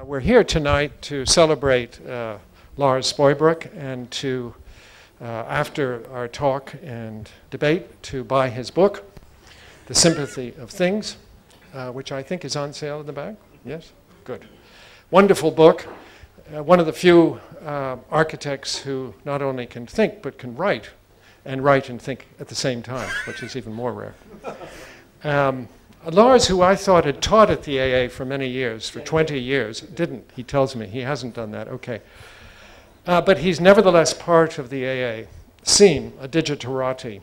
We're here tonight to celebrate Lars Spuybroek and to, after our talk and debate, to buy his book, The Sympathy of Things, which I think is on sale in the back. Yes? Good. Wonderful book. One of the few architects who not only can think but can write and think at the same time, which is even more rare. Lars, who I thought had taught at the AA for many years, for 20 years, didn't. He tells me he hasn't done that. Okay. But he's nevertheless part of the AA scene, a digiterati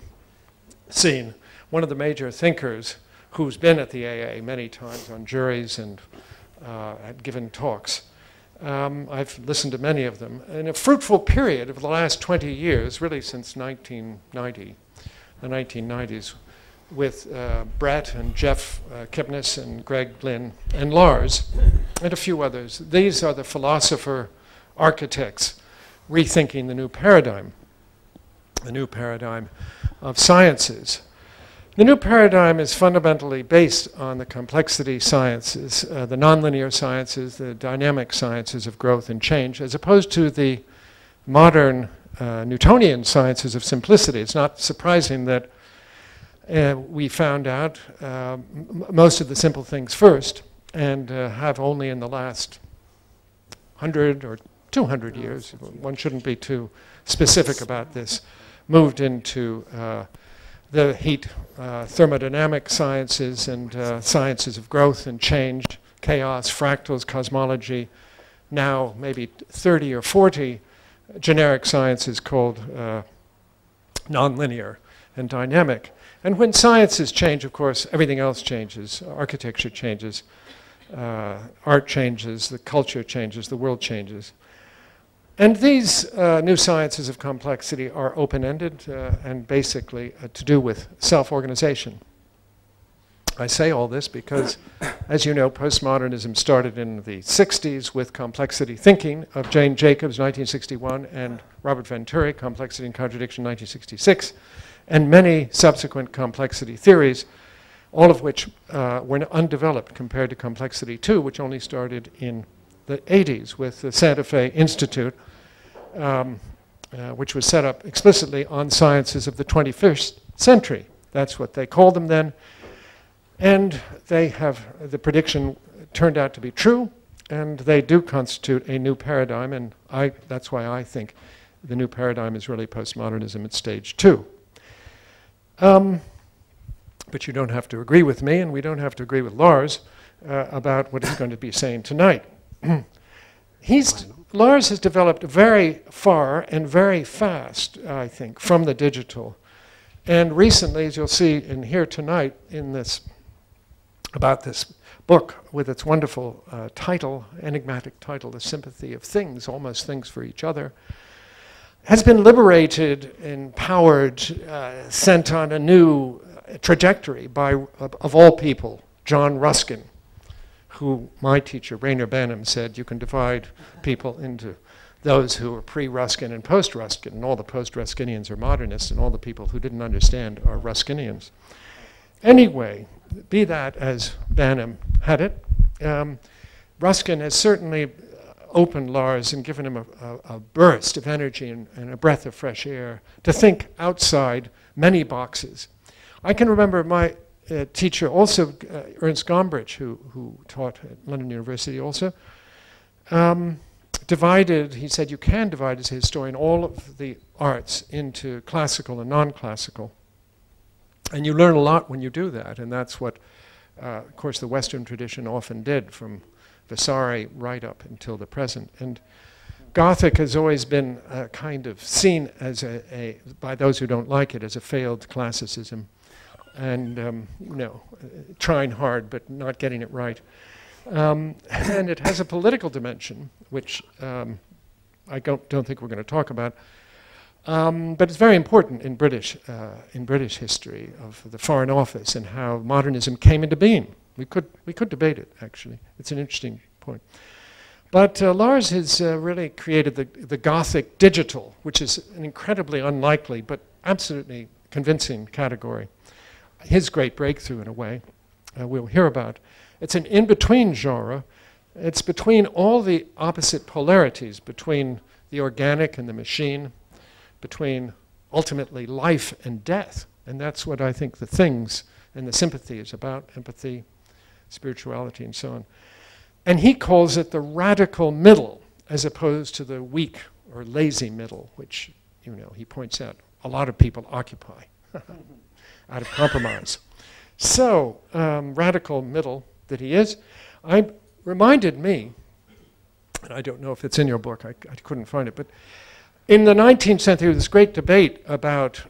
scene, one of the major thinkers who's been at the AA many times on juries and had given talks. I've listened to many of them. In a fruitful period of the last 20 years, really since 1990, the 1990s, with Brett and Jeff Kipnis and Greg Glynn and Lars and a few others. These are the philosopher architects rethinking the new paradigm of sciences. The new paradigm is fundamentally based on the complexity sciences, the nonlinear sciences, the dynamic sciences of growth and change, as opposed to the modern Newtonian sciences of simplicity. It's not surprising that we found out most of the simple things first and have only in the last 100 or 200 years, one shouldn't be too specific about this, moved into the heat thermodynamic sciences and sciences of growth and change, chaos, fractals, cosmology, now maybe 30 or 40 generic sciences called nonlinear and dynamic. And when sciences change, of course, everything else changes. Architecture changes, art changes, the culture changes, the world changes. And these new sciences of complexity are open-ended and basically to do with self-organization. I say all this because, as you know, postmodernism started in the 60s with complexity thinking of Jane Jacobs, 1961, and Robert Venturi, Complexity and Contradiction, 1966. And many subsequent complexity theories, all of which were undeveloped compared to complexity 2, which only started in the 80s with the Santa Fe Institute, which was set up explicitly on sciences of the 21st century. That's what they called them then. And they have, the prediction turned out to be true, and they do constitute a new paradigm, and that's why I think the new paradigm is really postmodernism at stage 2. But you don't have to agree with me, and we don't have to agree with Lars about what he's going to be saying tonight. Lars has developed very far and very fast, I think, from the digital. And recently, as you'll see in here tonight, in this, about this book with its wonderful title, enigmatic title, The Sympathy of Things, almost things for each other, has been liberated, empowered, sent on a new trajectory by, of all people, John Ruskin, who my teacher, Rainer Banham, said you can divide people into those who are pre-Ruskin and post-Ruskin, and all the post-Ruskinians are modernists, and all the people who didn't understand are Ruskinians. Anyway, be that as Banham had it, Ruskin has certainly opened Lars and given him a burst of energy and a breath of fresh air to think outside many boxes. I can remember my teacher, also Ernst Gombrich, who taught at London University also, divided, he said you can divide as a historian all of the arts into classical and non-classical. And you learn a lot when you do that, and that's what, of course, the Western tradition often did from Vasari right up until the present. And Gothic has always been kind of seen as by those who don't like it, as a failed classicism. And, you know, trying hard but not getting it right. And it has a political dimension, which I don't think we're going to talk about. But it's very important in British history of the Foreign Office and how modernism came into being. We could debate it, actually. It's an interesting point. But Lars has really created the Gothic digital, which is an incredibly unlikely but absolutely convincing category. His great breakthrough, in a way, we'll hear about. It's an in-between genre It's between all the opposite polarities, between the organic and the machine, between ultimately life and death. And that's what I think the things and the sympathy is about, empathy, spirituality, and so on. And he calls it the radical middle, as opposed to the weak or lazy middle, which, you know, he points out a lot of people occupy out of compromise. So, radical middle that he is, reminded me, and I don't know if it's in your book, I couldn't find it, but in the 19th century, there was this great debate about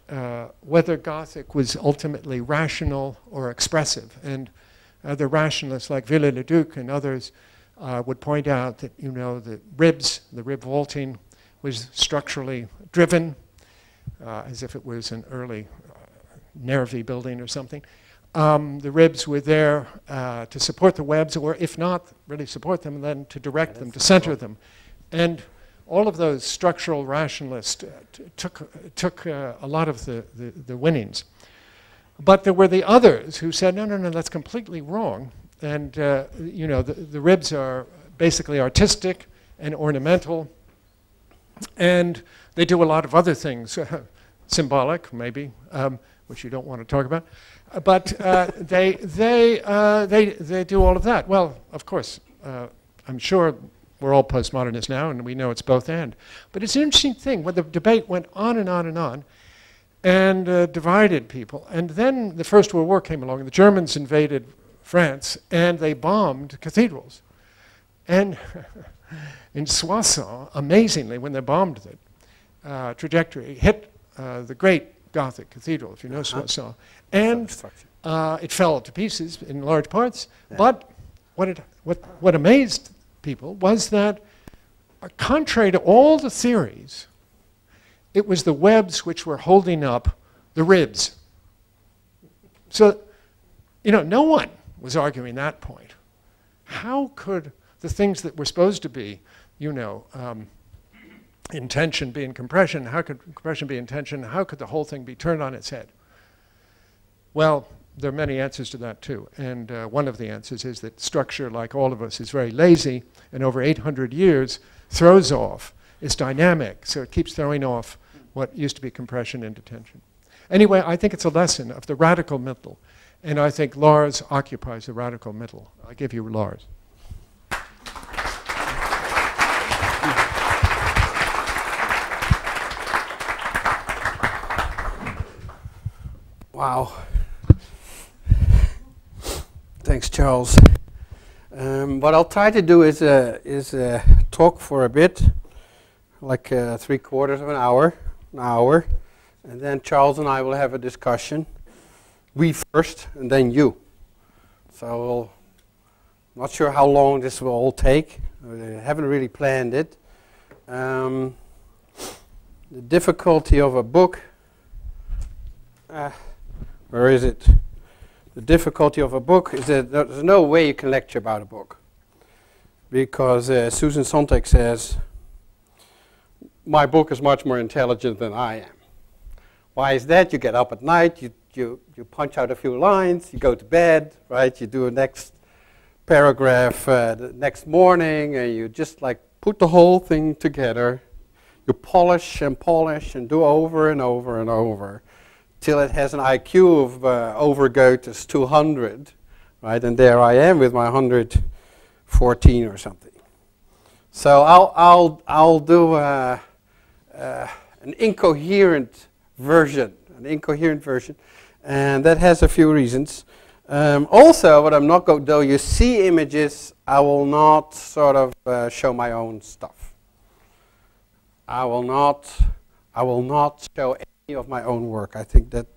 whether Gothic was ultimately rational or expressive. And the rationalists like Villers-le-Duc and others would point out that, you know, the rib vaulting was structurally driven, as if it was an early Nervi building or something. The ribs were there to support the webs, or if not, really support them, and then to direct them, to center them. And all of those structural rationalists took a lot of the winnings. But there were the others who said, no, that's completely wrong. And you know, the ribs are basically artistic and ornamental, and they do a lot of other things, symbolic maybe, which you don't want to talk about. But they do all of that. Well, of course, I'm sure we're all postmodernists now, and we know it's both and. But it's an interesting thing when the debate went on and on and on, and divided people. And then the First World War came along, and the Germans invaded France, and they bombed cathedrals. And in Soissons, amazingly, when they bombed it, trajectory hit the great Gothic cathedral, if you know Soissons, and it fell to pieces in large parts. Yeah. But what amazed people was that, contrary to all the theories, it was the webs which were holding up the ribs. So, you know, no one was arguing that point. How could the things that were supposed to be, you know, in tension be in compression? How could compression be in tension? How could the whole thing be turned on its head? Well, there are many answers to that too. And one of the answers is that structure, like all of us, is very lazy, and over 800 years throws off. It's dynamic, so it keeps throwing off what used to be compression into tension. Anyway, I think it's a lesson of the radical middle. And I think Lars occupies the radical middle. I give you Lars. Wow. Thanks, Charles. What I'll try to do is talk for a bit, like 3/4 of an hour, and then Charles and I will have a discussion. We first, and then you. So I'm not sure how long this will all take. I haven't really planned it. The difficulty of a book, where is it? The difficulty of a book is that there's no way you can lecture about a book. Because Susan Sontag says, my book is much more intelligent than I am. Why is that? You get up at night, you punch out a few lines, you go to bed, right? You do a next paragraph the next morning, and you just like put the whole thing together. You polish and do over and over and over till it has an IQ of over Goethe's 200, right? And there I am with my 114 or something. So I'll do an incoherent version, and that has a few reasons. Also, what I'm not going, though you see images, I will not sort of show my own stuff. I will not show any of my own work. I think that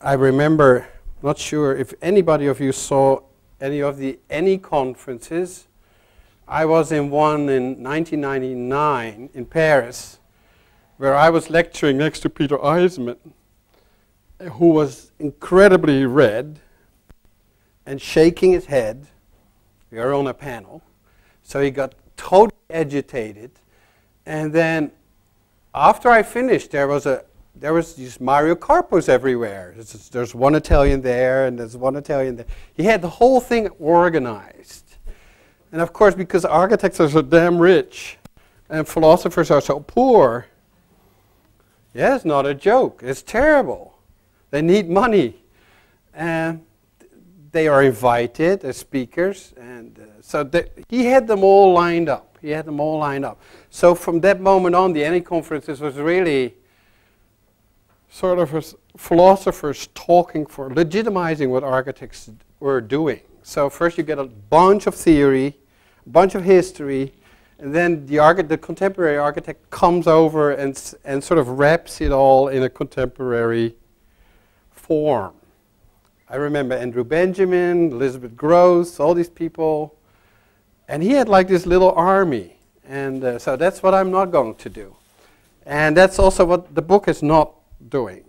I remember, not sure if anybody of you saw any of the conferences. I was in one in 1999 in Paris, where I was lecturing next to Peter Eisman, who was incredibly red and shaking his head. We were on a panel. So he got totally agitated. And then after I finished, there was these Mario Carpos everywhere. There's one Italian there, and there's one Italian there. He had the whole thing organized. And of course, because architects are so damn rich and philosophers are so poor, yeah, it's not a joke. It's terrible. They need money. And they are invited as speakers. And so he had them all lined up. He had them all lined up. So from that moment on, the Annie conferences was really sort of philosophers talking for legitimizing what architects were doing. So first you get a bunch of theory, a bunch of history, and then the contemporary architect comes over and sort of wraps it all in a contemporary form. I remember Andrew Benjamin, Elizabeth Gross, all these people, and he had like this little army. And so that's what I'm not going to do. And that's also what the book is not doing.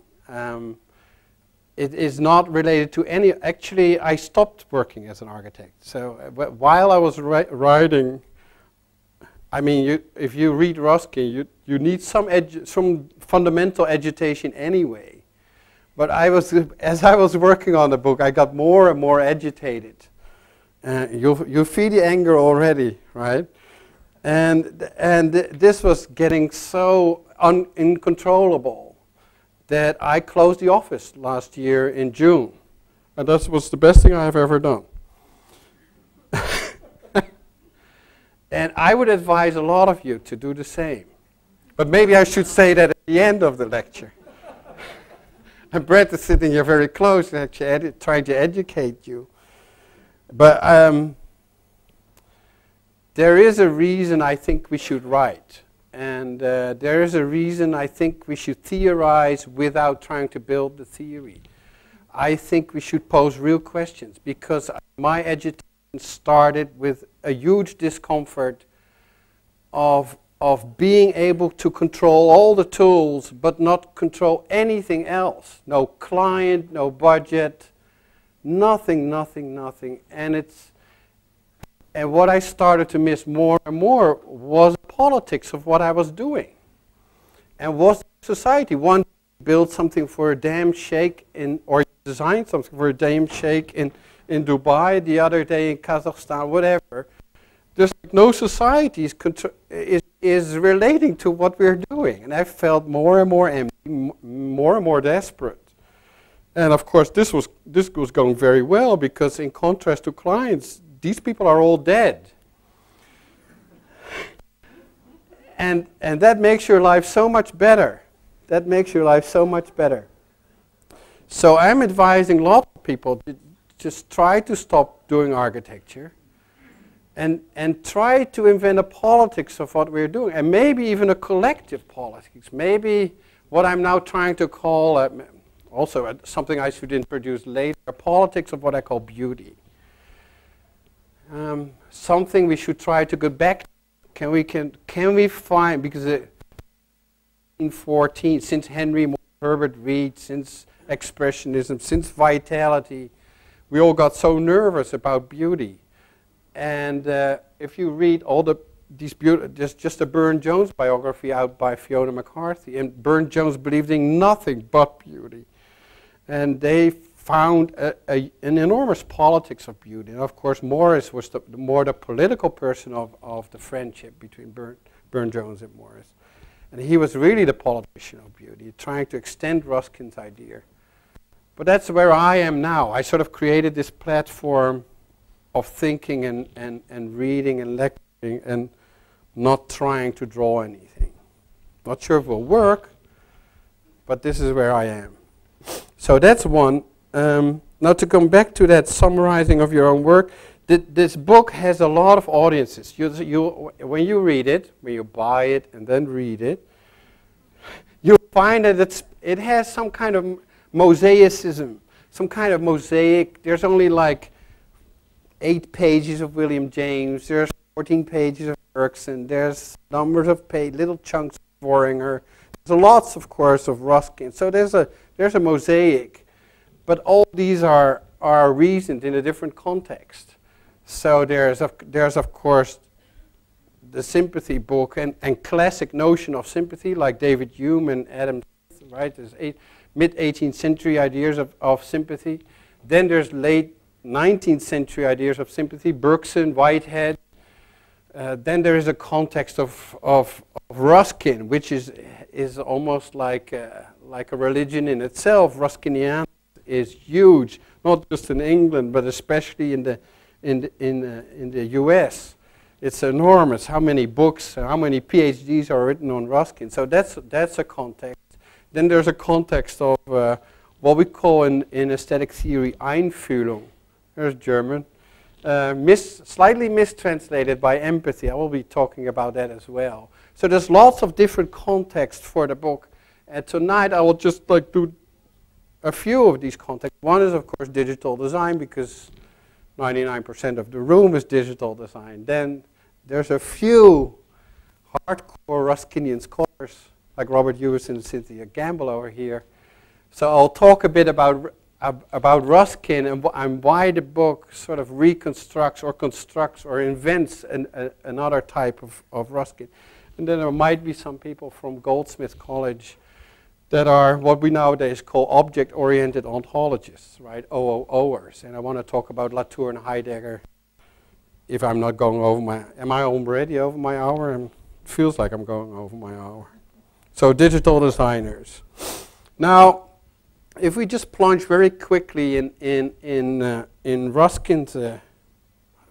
It is not related to any, actually I stopped working as an architect. So while I was writing, I mean, if you read Ruskin, you need some fundamental agitation anyway. But as I was working on the book, I got more and more agitated. You feel the anger already, right? And this was getting so uncontrollable that I closed the office last year in June. And that was the best thing I have ever done. And I would advise a lot of you to do the same. But maybe I should say that at the end of the lecture. And Brett is sitting here very close, actually trying to educate you. But there is a reason I think we should write. And there is a reason I think we should theorize without trying to build the theory. I think we should pose real questions, because my agitation started with a huge discomfort of being able to control all the tools but not control anything else. No client, no budget, nothing. And what I started to miss more and more was politics of what I was doing. And was society. One build something for a damn sheikh or design something for a damn sheikh in Dubai, the other day in Kazakhstan, whatever. There's no society is relating to what we're doing. And I felt more and more empty, more and more desperate. And of course, this was going very well, because in contrast to clients, these people are all dead. And that makes your life so much better. That makes your life so much better. So I'm advising a lot of people to just try to stop doing architecture and try to invent a politics of what we're doing, and maybe even a collective politics. Maybe what I'm now trying to call, also something I should introduce later, a politics of what I call beauty. Something we should try to go back to. Can we find, because in 14, since Henry Herbert Reed, since Expressionism, since Vitality, we all got so nervous about beauty. And if you read all these there's just a Burne Jones biography out by Fiona McCarthy, and Burne Jones believed in nothing but beauty. And they found an enormous politics of beauty. And of course, Morris was more the political person of the friendship between Burne Jones and Morris. And he was really the politician of beauty, trying to extend Ruskin's idea. But that's where I am now. I sort of created this platform of thinking and reading and lecturing and not trying to draw anything. Not sure if it will work, but this is where I am. So that's one. Now to come back to that summarizing of your own work, this book has a lot of audiences. When you read it, when you buy it and then read it, you'll find that it has some kind of mosaicism, some kind of mosaic. There's only like 8 pages of William James, there's 14 pages of Bergson, there's numbers of little chunks of Voringer, there's lots, of course, of Ruskin. So there's a mosaic. But all these are reasoned in a different context. So there's of course the sympathy book and classic notion of sympathy, like David Hume and Adam Smith, right? There's mid-18th century ideas of sympathy. Then there's late 19th century ideas of sympathy, Bergson, Whitehead, Then there is a context of Ruskin, which is almost like a religion in itself. Ruskinian is huge, not just in England, but especially in the U.S. It's enormous. How many books, how many PhDs are written on Ruskin? So that's a context. Then there's a context of what we call in aesthetic theory Einfühlung. There's German. Slightly mistranslated by empathy. I will be talking about that as well. So there's lots of different contexts for the book. And tonight I will just do a few of these contexts. One is, of course, digital design, because 99% of the room is digital design. Then there's a few hardcore Ruskinian scholars, like Robert Hewison and Cynthia Gamble over here. So I'll talk a bit about Ruskin and why the book sort of reconstructs or constructs or invents another type of Ruskin. And then there might be some people from Goldsmith College that are what we nowadays call object-oriented ontologists, right? OOOers. And I want to talk about Latour and Heidegger. If I'm not going over am I already over my hour? It feels like I'm going over my hour. So digital designers. Now, if we just plunge very quickly in Ruskin's, how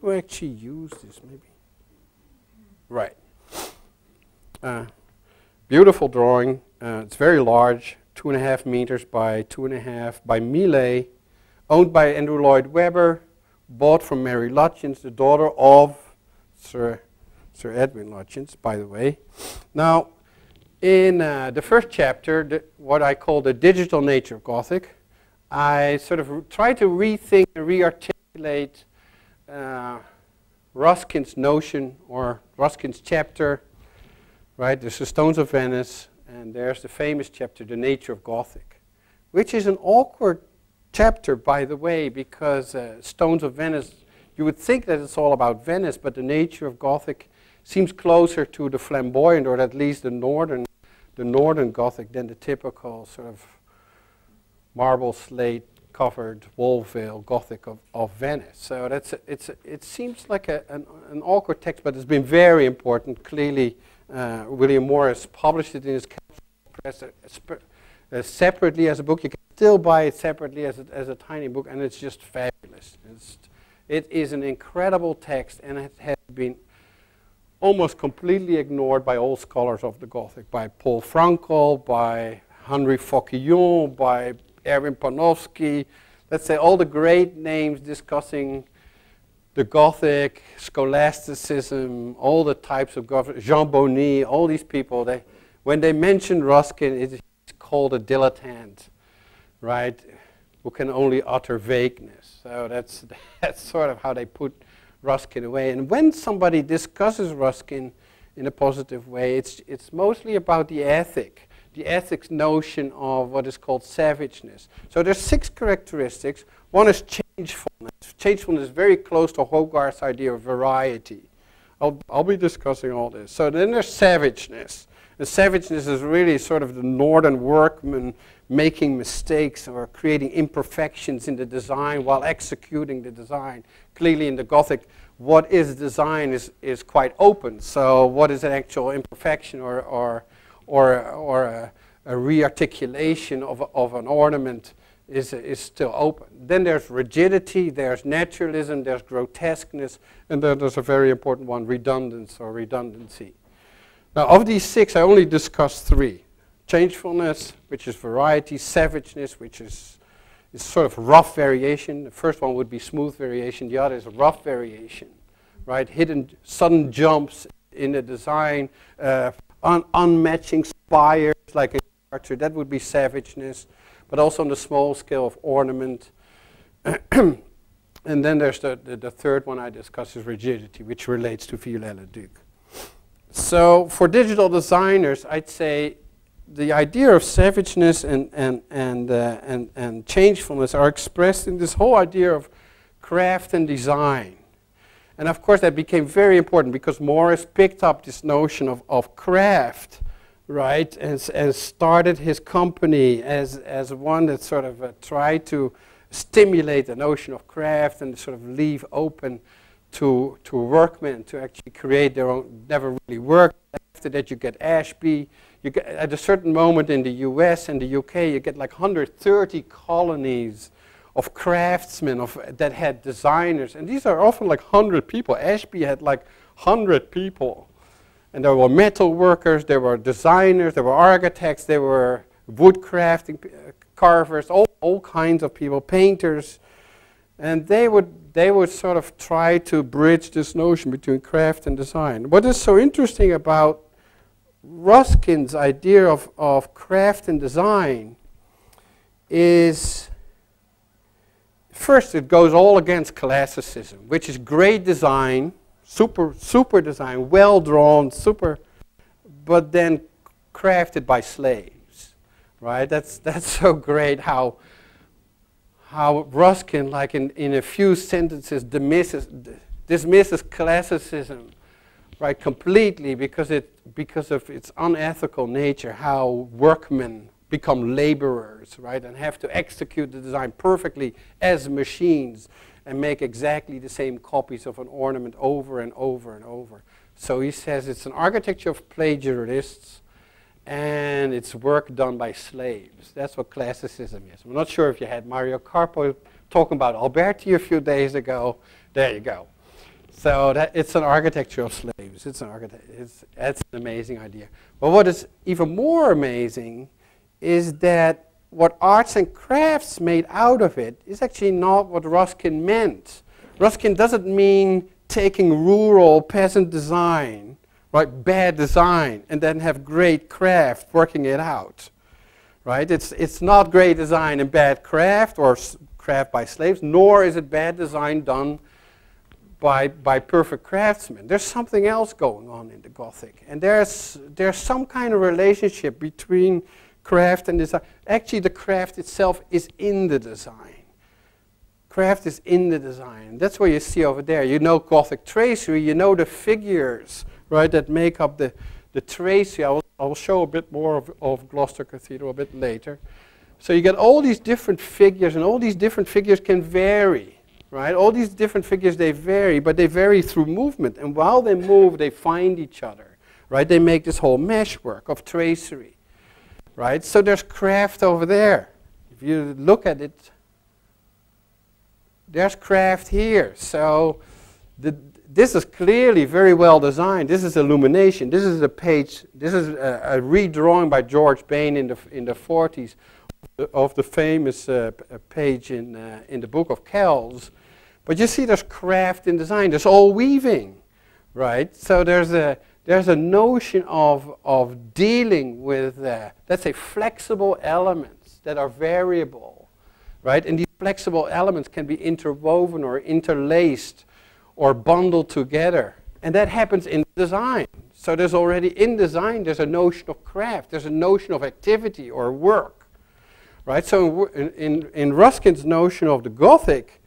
do I actually use this? Maybe. Right. Beautiful drawing. It's very large, 2.5 meters by 2.5 by Millet, owned by Andrew Lloyd Webber, bought from Mary Lutyens, the daughter of Sir Edwin Lutyens, by the way. Now, in the first chapter, what I call the digital nature of Gothic, I sort of try to rethink and re-articulate Ruskin's notion, or Ruskin's chapter, right? There's the Stones of Venice, and there's the famous chapter, The Nature of Gothic, which is an awkward chapter, by the way, because Stones of Venice, you would think that it's all about Venice, but the nature of Gothic seems closer to the flamboyant, or at least the northern Gothic, than the typical sort of marble slate covered wall veil Gothic of Venice. So it seems like an awkward text, but it's been very important. Clearly, William Morris published it in his press separately as a book. You can still buy it separately as a tiny book, and it's just fabulous. It is an incredible text, and it has been almost completely ignored by all scholars of the Gothic, by Paul Frankel, by Henri Fauquillon, by Erwin Panofsky. Let's say all the great names discussing the Gothic, scholasticism, all the types of Gothic, Jean Bonny, all these people, when they mention Ruskin, it's called a dilettante, right, who can only utter vagueness. So that's sort of how they put Ruskin away. And when somebody discusses Ruskin in a positive way, it's mostly about the ethics notion of what is called savageness. So there's 6 characteristics. One is changefulness. Changefulness is very close to Hogarth's idea of variety. I'll be discussing all this. So then there's savageness. And savageness is really sort of the northern workman making mistakes or creating imperfections in the design while executing the design. Clearly in the Gothic, what is design is quite open. So what is an actual imperfection or a re-articulation of an ornament is still open. Then there's rigidity, there's naturalism, there's grotesqueness, and then there's a very important one, redundancy. Now, of these 6, I only discussed 3. Changefulness, which is variety; savageness, which is sort of rough variation. The first one would be smooth variation. The other is rough variation, right? Hidden, sudden jumps in the design, unmatching spires like a archer. That would be savageness. But also on the small scale of ornament. And then there's the third one I discussed is rigidity, which relates to Viollet-le-Duc. So for digital designers, I'd say the idea of savageness and changefulness are expressed in this whole idea of craft and design. And of course that became very important because Morris picked up this notion of craft, right, and started his company as one that sort of tried to stimulate the notion of craft and sort of leave open workmen to actually create their own, never really worked. After that you get Ashby. You get, at a certain moment in the US and the UK, you get like 130 colonies of craftsmen that had designers. And these are often like 100 people. Ashby had like 100 people. And there were metal workers, there were designers, there were architects, there were wood crafting carvers, all kinds of people, painters. And they would sort of try to bridge this notion between craft and design. What is so interesting about Ruskin's idea of craft and design is, first it goes all against classicism, which is great design, super design, well drawn, but then crafted by slaves, right? That's so great how Ruskin, like in a few sentences, dismisses classicism, right, completely because of its unethical nature, how workmen become laborers, right, and have to execute the design perfectly as machines and make exactly the same copies of an ornament over and over and over. So he says it's an architecture of plagiarists and it's work done by slaves. That's what classicism is. I'm not sure if you had Mario Carpo talking about Alberti a few days ago. There you go. So it's an architecture of slaves. That's an amazing idea. But what is even more amazing is that what arts and crafts made out of it is actually not what Ruskin meant. Ruskin doesn't mean taking rural peasant design, right, bad design, and then have great craft working it out, right? It's not great design and bad craft or craft by slaves, nor is it bad design done by perfect craftsmen. There's something else going on in the Gothic, and there's some kind of relationship between craft and design. Actually, the craft itself is in the design. Craft is in the design. That's what you see over there. You know Gothic tracery, you know the figures, right, that make up the tracery. I will show a bit more of Gloucester Cathedral a bit later. So you get all these different figures, and all these different figures can vary. Right? All these different figures, they vary, but they vary through movement. And while they move, they find each other. Right? They make this whole meshwork of tracery. Right? So there's craft over there. If you look at it, there's craft here. So this is clearly very well designed. This is illumination. This is a page. This is a redrawing by George Bain in the 40s of the famous page in the Book of Kells. But you see there's craft in design. There's all weaving, right? So there's a notion of dealing with, let's say, flexible elements that are variable, right? And these flexible elements can be interwoven or interlaced or bundled together. And that happens in design. So there's already in design, there's a notion of craft. There's a notion of activity or work, right? So in Ruskin's notion of the Gothic,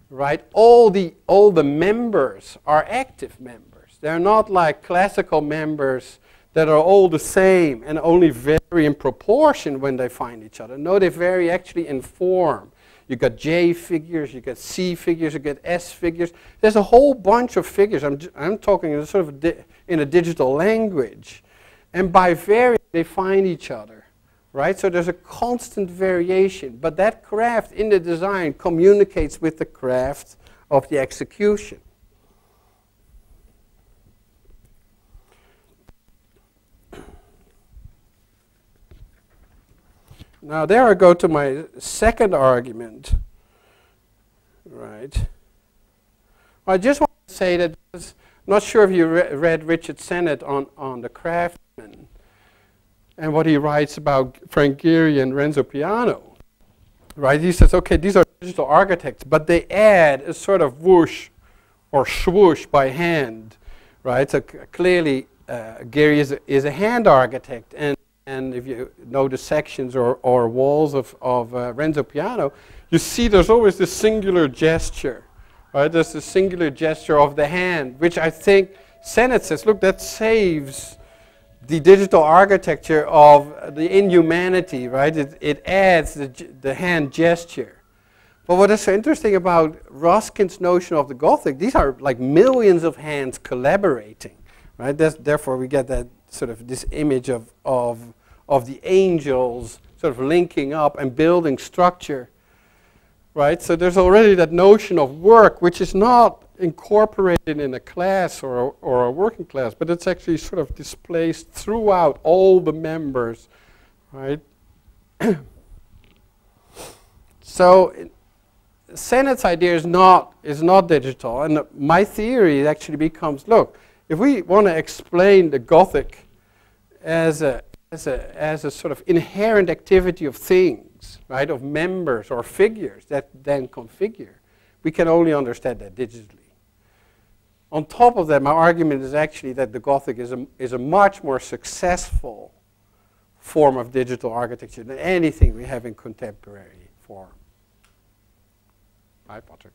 right, all the members are active members. They're not like classical members that are all the same and only vary in proportion when they find each other. No, they vary actually in form. You got J figures, you got C figures, you get S figures. There's a whole bunch of figures. I'm talking in sort of in a digital language. And by varying, they find each other, right? So there's a constant variation. But that craft in the design communicates with the craft of the execution. Now there I go to my second argument, right? I just want to say that, I'm not sure if you read Richard Sennett on the craftsman and what he writes about Frank Gehry and Renzo Piano, right? He says, okay, these are digital architects, but they add a sort of whoosh or swoosh by hand, right? So clearly Gehry is a hand architect, and if you know the sections or walls of Renzo Piano, you see there's always this singular gesture, right? There's this singular gesture of the hand, which I think Sennett says, look, that saves the digital architecture of the inhumanity, right? It adds the hand gesture. But what is so interesting about Ruskin's notion of the Gothic, these are like millions of hands collaborating, right? Therefore we get that sort of this image of the angels sort of linking up and building structure, right? So there's already that notion of work, which is not incorporated in a class or a working class, but it's actually sort of displaced throughout all the members, right? So Sennett's idea is not digital, and my theory actually becomes: look, if we want to explain the Gothic as a sort of inherent activity of things, right, of members or figures that then configure, we can only understand that digitally. On top of that, my argument is actually that the Gothic is a much more successful form of digital architecture than anything we have in contemporary form. Hi, Patrick.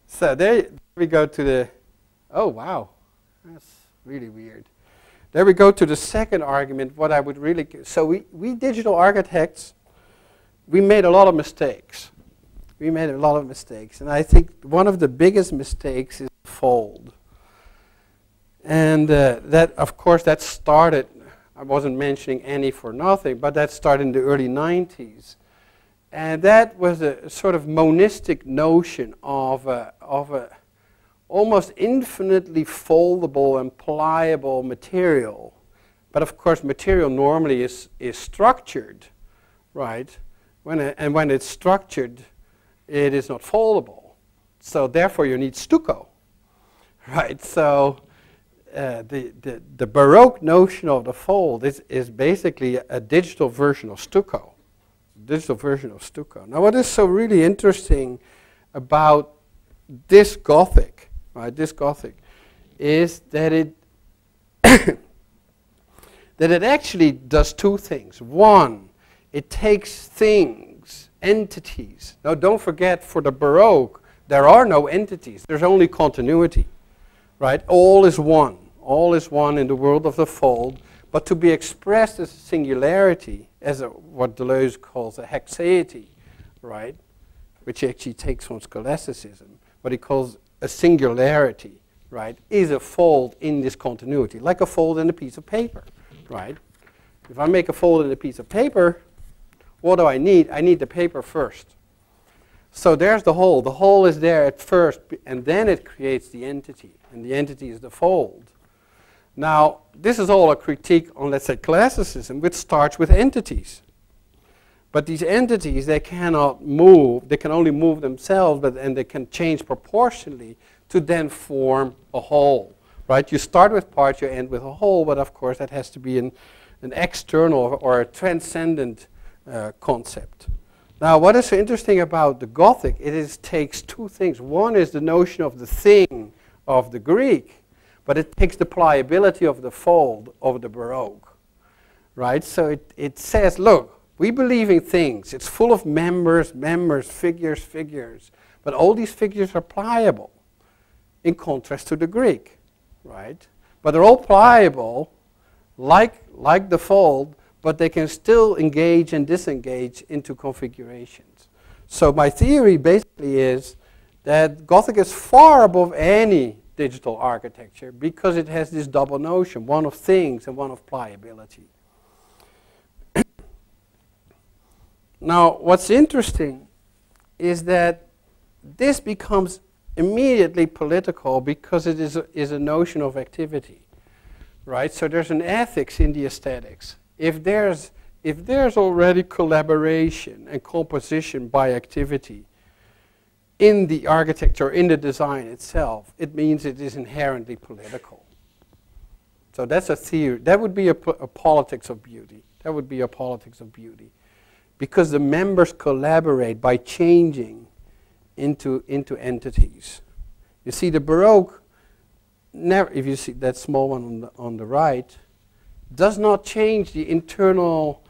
So there we go to the, oh wow, that's really weird. There we go to the second argument, what I would really, so we digital architects, we made a lot of mistakes. We made a lot of mistakes, and I think one of the biggest mistakes is fold. And that, of course, that started, I wasn't mentioning any for nothing, but that started in the early 90s. And that was a sort of monistic notion of a almost infinitely foldable and pliable material. But of course, material normally is structured, right? And when it's structured, it is not foldable. So therefore, you need stucco, right? So the Baroque notion of the fold is basically a digital version of stucco. Digital version of stucco. Now, what is so really interesting about this Gothic, right? This Gothic, is that it that it actually does two things. One, it takes things, entities. Now, don't forget, for the Baroque, there are no entities. There's only continuity, right? All is one. All is one in the world of the fold. But to be expressed as a singularity, as what Deleuze calls a hexaity, right, which he actually takes from scholasticism, what he calls a singularity, right, is a fold in this continuity, like a fold in a piece of paper, right? If I make a fold in a piece of paper, what do I need? I need the paper first. So there's the whole. The whole is there at first, and then it creates the entity, and the entity is the fold. Now, this is all a critique on, let's say, classicism, which starts with entities. But these entities, they cannot move. They can only move themselves, and they can change proportionally to then form a whole, right? You start with parts, you end with a whole, but of course that has to be an external or a transcendent concept. Now, what is so interesting about the Gothic, it takes two things. One is the notion of the thing of the Greek, but it takes the pliability of the fold of the Baroque, right? So it says, look, we believe in things. It's full of members, figures. But all these figures are pliable, in contrast to the Greek, right? But they're all pliable, like the fold, but they can still engage and disengage into configurations. So my theory basically is that Gothic is far above any digital architecture because it has this double notion, one of things and one of pliability. Now, what's interesting is that this becomes immediately political because it is a notion of activity, right? So there's an ethics in the aesthetics. If there's already collaboration and composition by activity in the architecture, in the design itself, it means it is inherently political. So that's a theory. That would be a politics of beauty. That would be a politics of beauty. Because the members collaborate by changing into entities. You see, the Baroque, never, if you see that small one on the right, does not change the internal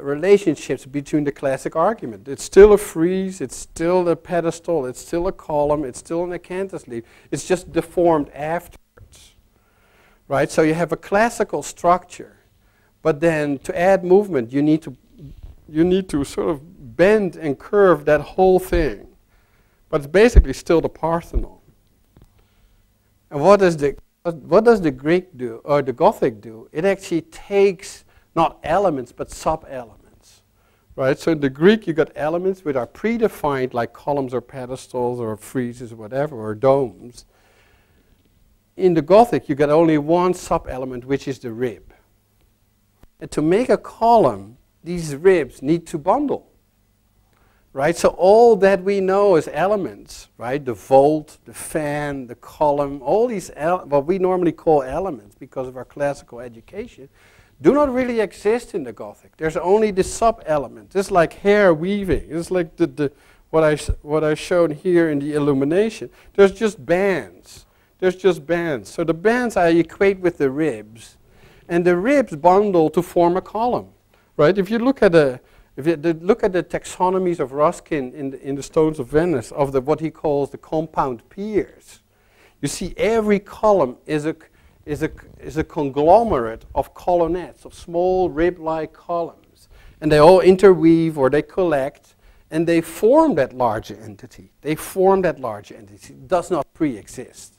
relationships between the classic argument. It's still a frieze, it's still a pedestal, it's still a column, it's still an acanthus-leaf. It's just deformed afterwards, right? So you have a classical structure, but then to add movement, you need to you need to sort of bend and curve that whole thing. But it's basically still the Parthenon. And what does the Greek do, or the Gothic do? It actually takes not elements, but sub-elements. Right? So in the Greek, you got elements which are predefined, like columns or pedestals or friezes or whatever, or domes. In the Gothic, you got only one sub-element, which is the rib. And to make a column, these ribs need to bundle. Right? So all that we know as elements, right? The vault, the fan, the column, all these what we normally call elements because of our classical education, do not really exist in the Gothic. There's only the sub-element. It's like hair weaving. It's like what I showed here in the illumination. There's just bands. There's just bands. So the bands I equate with the ribs, and the ribs bundle to form a column. Right? If you look at the taxonomies of Ruskin in the Stones of Venice, of what he calls the compound piers, you see every column is a conglomerate of colonnettes, of small rib-like columns. And they all interweave or they collect, and they form that larger entity. They form that larger entity. It does not pre-exist.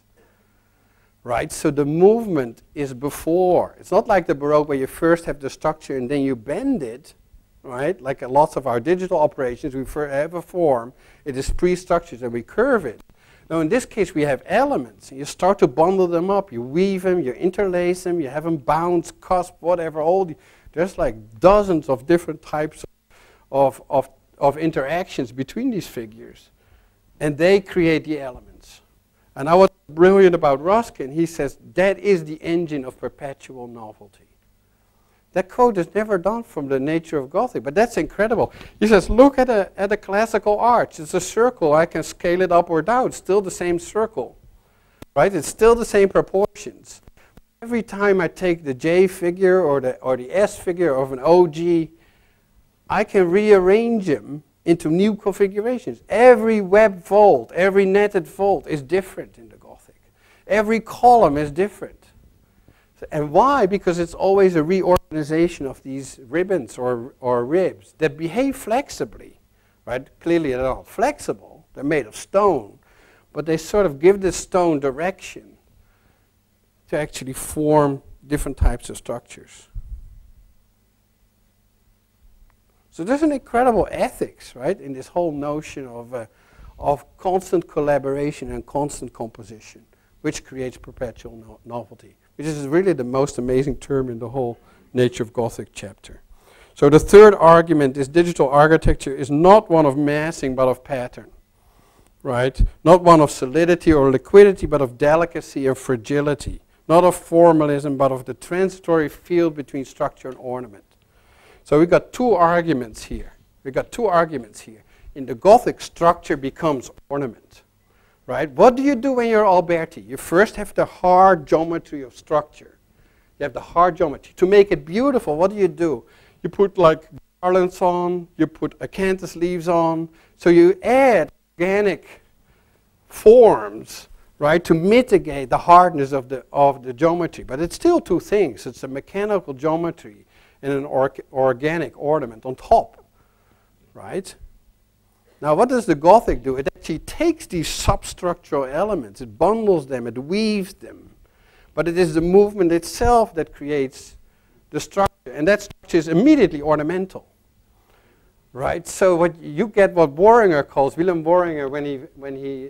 Right? So the movement is before. It's not like the Baroque where you first have the structure and then you bend it. Right? Like lots of our digital operations, we have a form, it is pre-structured and we curve it. Now in this case we have elements. You start to bundle them up, you weave them, you interlace them, you have them bounce, cusp, whatever. There's like dozens of different types of interactions between these figures. And they create the elements. And now what's brilliant about Ruskin, he says that is the engine of perpetual novelty. That quote is never done from the nature of Gothic, but that's incredible. He says, look at a classical arch. It's a circle. I can scale it up or down. It's still the same circle. Right? It's still the same proportions. Every time I take the J figure or the S figure of an OG, I can rearrange them into new configurations. Every web vault, every netted vault is different in the Gothic. Every column is different. And why? Because it's always a reorganization of these ribbons or ribs that behave flexibly. Right? Clearly they're not flexible. They're made of stone. But they sort of give the stone direction to actually form different types of structures. So there's an incredible ethics, right, in this whole notion of constant collaboration and constant composition, which creates perpetual novelty. Which is really the most amazing term in the whole Nature of Gothic chapter. So the third argument is digital architecture is not one of massing but of pattern. Right? Not one of solidity or liquidity but of delicacy and fragility. Not of formalism but of the transitory field between structure and ornament. So we got two arguments here. In the Gothic, structure becomes ornament. Right? What do you do when you're Alberti? You first have the hard geometry of structure. You have the hard geometry. To make it beautiful, what do? You put like garlands on, you put acanthus leaves on. So you add organic forms, right, to mitigate the hardness of the geometry. But it's still two things. It's a mechanical geometry and an organic ornament on top. Right? Now, what does the Gothic do? It actually takes these substructural elements, it bundles them, it weaves them. But it is the movement itself that creates the structure, and that structure is immediately ornamental. Right? So what you get what Boehringer calls, Willem Boehringer, when he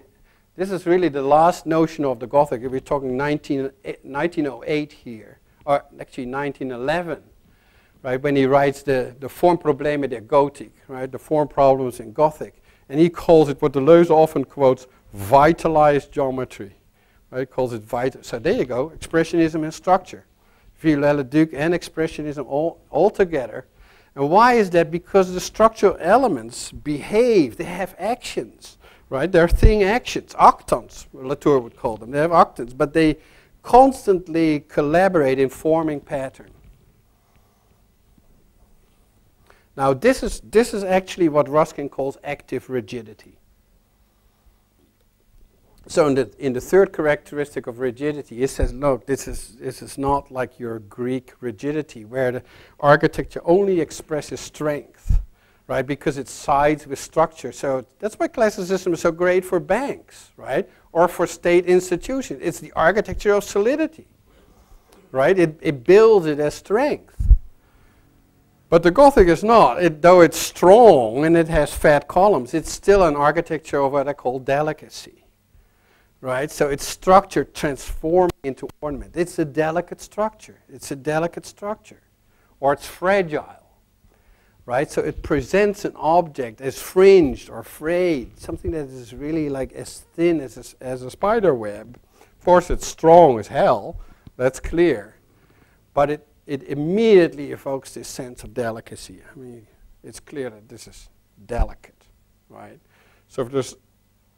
this is really the last notion of the Gothic. We're talking 1908 here, or actually 1911. Right, when he writes the Formprobleme der Gotik, right, the form problems in Gothic. And he calls it, what Deleuze often quotes, vitalized geometry. Right, he calls it vital. So there you go, expressionism and structure. Villers-le-Duc and expressionism all together. And why is that? Because the structural elements behave, they have actions. Right, they're thing actions, octants, Latour would call them. They have octants, but they constantly collaborate in forming pattern. Now this is actually what Ruskin calls active rigidity. So in the third characteristic of rigidity, it says, look, this is not like your Greek rigidity, where the architecture only expresses strength. right? Because it sides with structure. So that's why classicism is so great for banks, right? Or for state institutions. It's the architecture of solidity, right? It builds it as strength. But the Gothic is not. Though it's strong and it has fat columns, it's still an architecture of what I call delicacy, right? So it's structure transformed into ornament. It's a delicate structure. It's a delicate structure. Or it's fragile, right? So it presents an object as fringed or frayed, something that is really like as thin as a spider web. Of course, it's strong as hell. That's clear. But it immediately evokes this sense of delicacy. I mean, it's clear that this is delicate, right? So if there's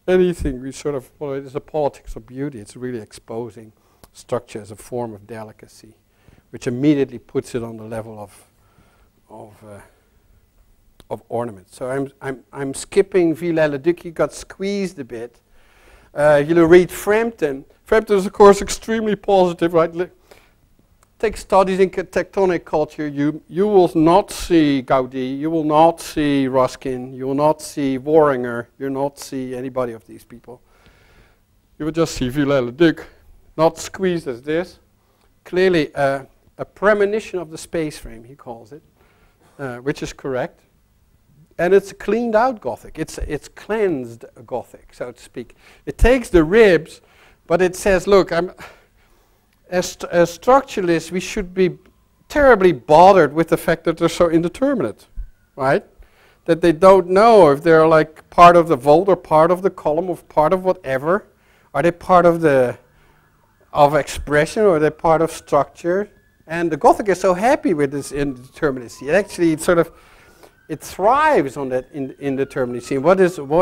anything we sort of, well, it is a politics of beauty. It's really exposing structure as a form of delicacy, which immediately puts it on the level of ornament. So I'm skipping Villers-le-Duc. He got squeezed a bit. You read Frampton. Frampton is, of course, extremely positive, right? Take studies in tectonic culture, you will not see Gaudi, you will not see Ruskin, you will not see Worringer, you will not see anybody of these people. You will just see Villers-le-Duc, not squeezed as this. Clearly a premonition of the space frame, he calls it, which is correct. And it's a cleaned out Gothic, it's cleansed Gothic, so to speak. It takes the ribs, but it says, look, as structuralists, we should be terribly bothered with the fact that they're so indeterminate, right? That they don't know if they're like part of the vault or part of the column or part of whatever. Are they part of expression or are they part of structure? And the Gothic is so happy with this indeterminacy. Actually, it thrives on that indeterminacy. What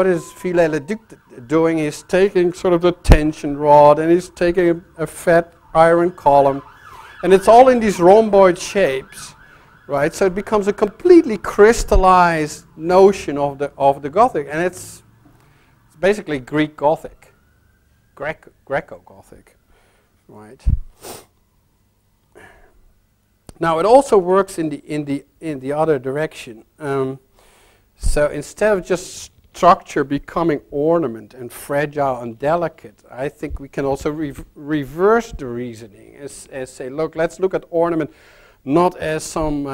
is Villers-le-Duc doing is taking sort of the tension rod and he's taking a fat iron column, and it's all in these rhomboid shapes, right? So it becomes a completely crystallized notion of the Gothic, and it's basically Greek Gothic, Greco-Gothic, right? Now it also works in the other direction. So instead of just structure becoming ornament and fragile and delicate, I think we can also reverse the reasoning as say, look, let's look at ornament not as some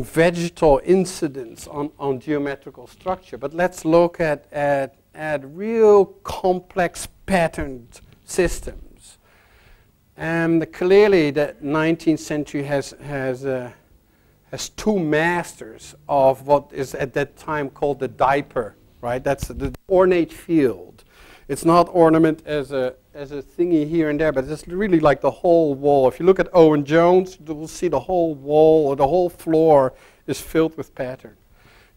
vegetal incidence on geometrical structure, but let's look at real complex patterned systems. And clearly the 19th century has two masters of what is at that time called the diaper, right? That's the ornate field. It's not ornament as a thingy here and there, but it's really like the whole wall. If you look at Owen Jones, you will see the whole wall or the whole floor is filled with pattern.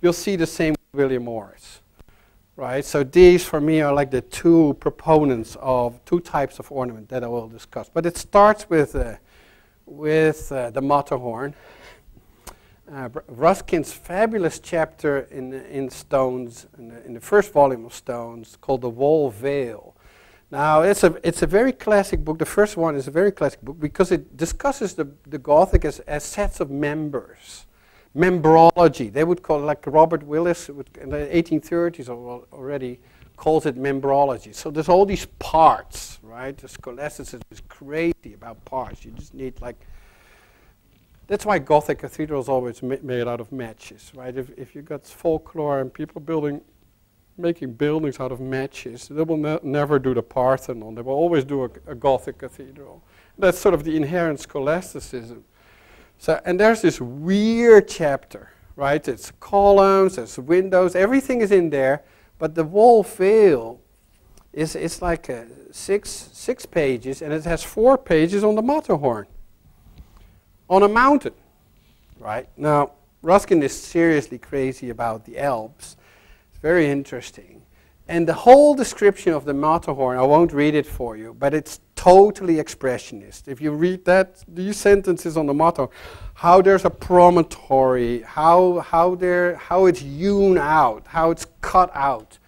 You'll see the same with William Morris, right? So these, for me, are like the two proponents of two types of ornament that I will discuss. But it starts with the Matterhorn. Ruskin's fabulous chapter in Stones, in the first volume of Stones, called The Wall Veil. Now, it's a very classic book. The first one is a very classic book because it discusses the Gothic as sets of members. Membrology. They would call it, like Robert Willis in the 1830s already calls it membrology. So there's all these parts, right? The scholasticism is crazy about parts. You just need like... That's why Gothic cathedrals always made out of matches, right? If you got folklore and people making buildings out of matches, they will never do the Parthenon. They will always do a Gothic cathedral. That's sort of the inherent scholasticism. So, and there's this weird chapter, right? It's columns, there's windows, everything is in there, but the wall veil is like six pages, and it has 4 pages on the Matterhorn. On a mountain, right? Now, Ruskin is seriously crazy about the Alps. It's very interesting. And the whole description of the Matterhorn, I won't read it for you, but it's totally expressionist. If you read that, these sentences on the Matterhorn, how there's a promontory, how it's hewn out, how it's cut out.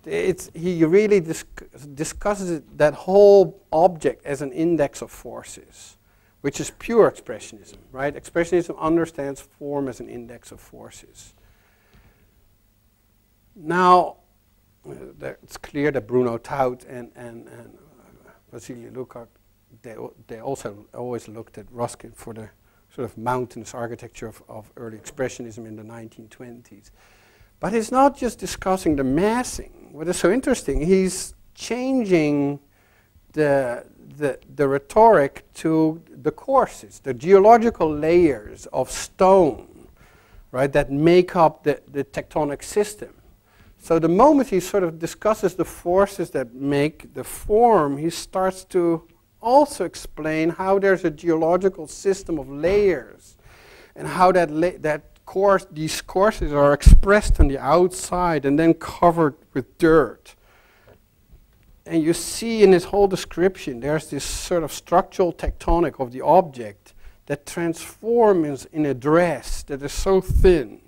He really discusses that whole object as an index of forces, which is pure expressionism, right? Expressionism understands form as an index of forces. Now, it's clear that Bruno Taut and Vasily Lukács, they also always looked at Ruskin for the sort of mountainous architecture of early expressionism in the 1920s. But it's not just discussing the massing. What is so interesting, he's changing the rhetoric to the courses, the geological layers of stone, right, that make up the tectonic system. So the moment he sort of discusses the forces that make the form, he starts to also explain how there's a geological system of layers and how these courses are expressed on the outside and then covered with dirt. And you see in his whole description, there's this sort of structural tectonic of the object that transforms in a dress that is so thin,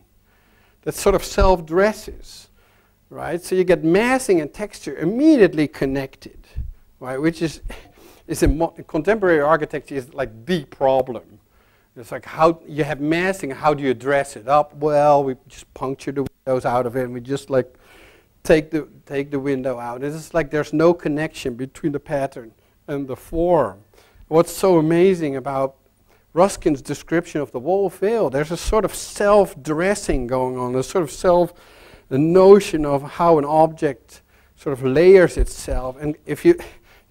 that sort of self-dresses, right? So you get massing and texture immediately connected, right? Which is in contemporary architecture is like the problem. It's like how you have massing, how do you dress it up? Well, we just puncture the windows out of it and we just like take the window out. It's like there's no connection between the pattern and the form. What's so amazing about Ruskin's description of the wall veil, there's a sort of self-dressing going on, a sort of the notion of how an object sort of layers itself. And if you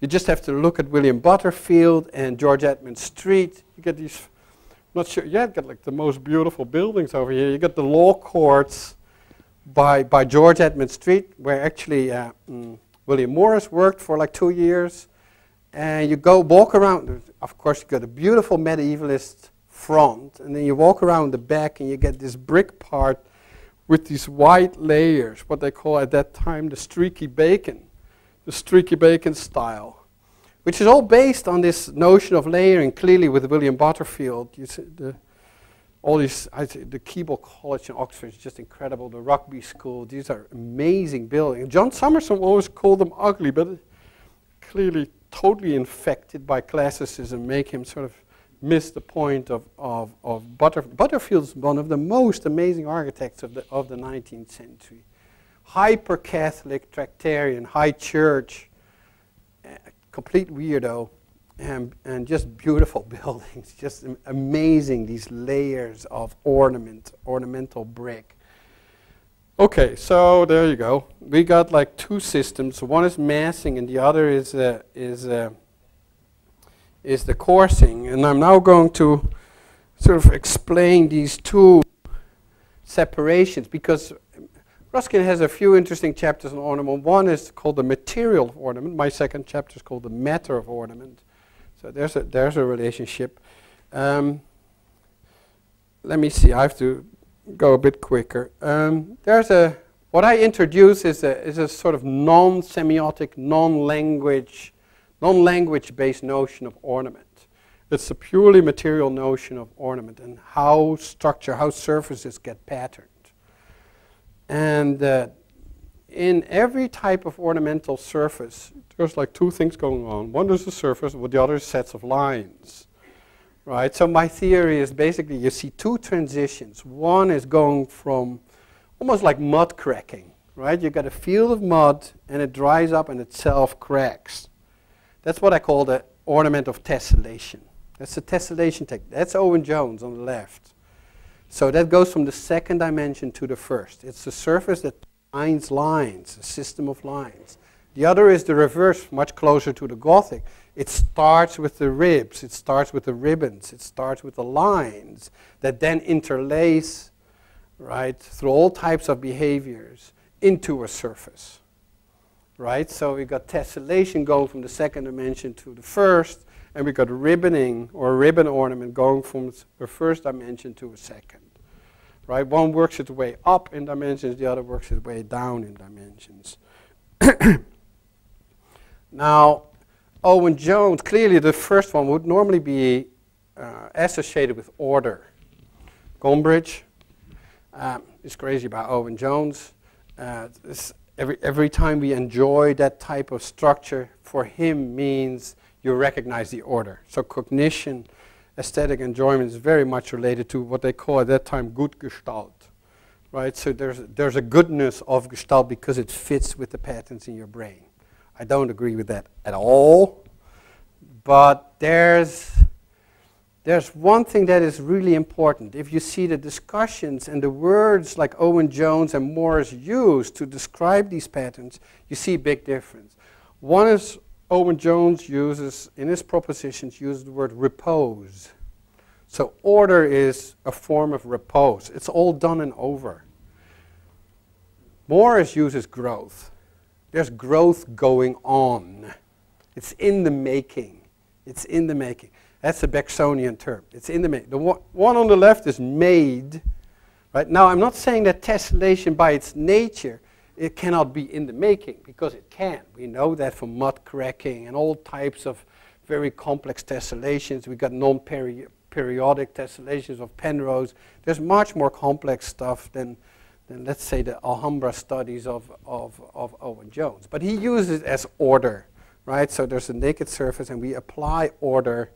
just have to look at William Butterfield and George Edmund Street, you get these, I'm not sure, you get like the most beautiful buildings over here. You get the law courts by George Edmund Street, where actually William Morris worked for like 2 years. And you go walk around, of course you got a beautiful medievalist front, and then you walk around the back and you get this brick part with these white layers, what they call at that time the streaky bacon style, which is all based on this notion of layering. Clearly with William Butterfield, you see the Keble College in Oxford is just incredible. The Rugby School, these are amazing buildings. John Summerson always called them ugly, but clearly totally infected by classicism, make him sort of miss the point of Butterfield's one of the most amazing architects of the 19th century. Hyper-Catholic, Tractarian, high church, complete weirdo. And just beautiful buildings, just amazing, these layers of ornamental brick. Okay, so there you go. We got like two systems. One is massing and the other is the coursing. And I'm now going to sort of explain these two separations, because Ruskin has a few interesting chapters on ornament. One is called the material of ornament. My second chapter is called the matter of ornament. So there's a relationship. Let me see. I have to go a bit quicker. What I introduce is a sort of non-semiotic, non-language-based notion of ornament. It's a purely material notion of ornament and how surfaces get patterned. And in every type of ornamental surface, there's like two things going on. One is the surface, but the other is sets of lines, right? So my theory is basically you see two transitions. One is going from almost like mud cracking, right? You got a field of mud and it dries up and itself cracks. That's what I call the ornament of tessellation. That's the tessellation technique. That's Owen Jones on the left. So that goes from the second dimension to the first. It's the surface that binds lines, a system of lines. The other is the reverse, much closer to the Gothic. It starts with the ribs, it starts with the ribbons, it starts with the lines that then interlace, right, through all types of behaviors into a surface, right? So we got tessellation going from the second dimension to the first, and we got ribboning or ribbon ornament going from the first dimension to a second, right? One works its way up in dimensions, the other works its way down in dimensions. Now, Owen Jones, clearly the first one would normally be associated with order. Gombrich is crazy about Owen Jones. Every time we enjoy that type of structure, for him means you recognize the order. So cognition, aesthetic enjoyment is very much related to what they call at that time good Gestalt. right? So there's a goodness of Gestalt because it fits with the patterns in your brain. I don't agree with that at all, but there's one thing that is really important. If you see the discussions and the words like Owen Jones and Morris use to describe these patterns, you see a big difference. One is Owen Jones uses, in his propositions, uses the word repose. So order is a form of repose. It's all done and over. Morris uses growth. There's growth going on. It's in the making. It's in the making. That's a Bergsonian term. It's in the making. The one on the left is made. Right? Now, I'm not saying that tessellation by its nature, it cannot be in the making, because it can. We know that from mud cracking and all types of very complex tessellations. We've got non-periodic tessellations of Penrose. There's much more complex stuff than let's say the Alhambra studies of Owen Jones. But he uses it as order, right? So there's a naked surface and we apply order,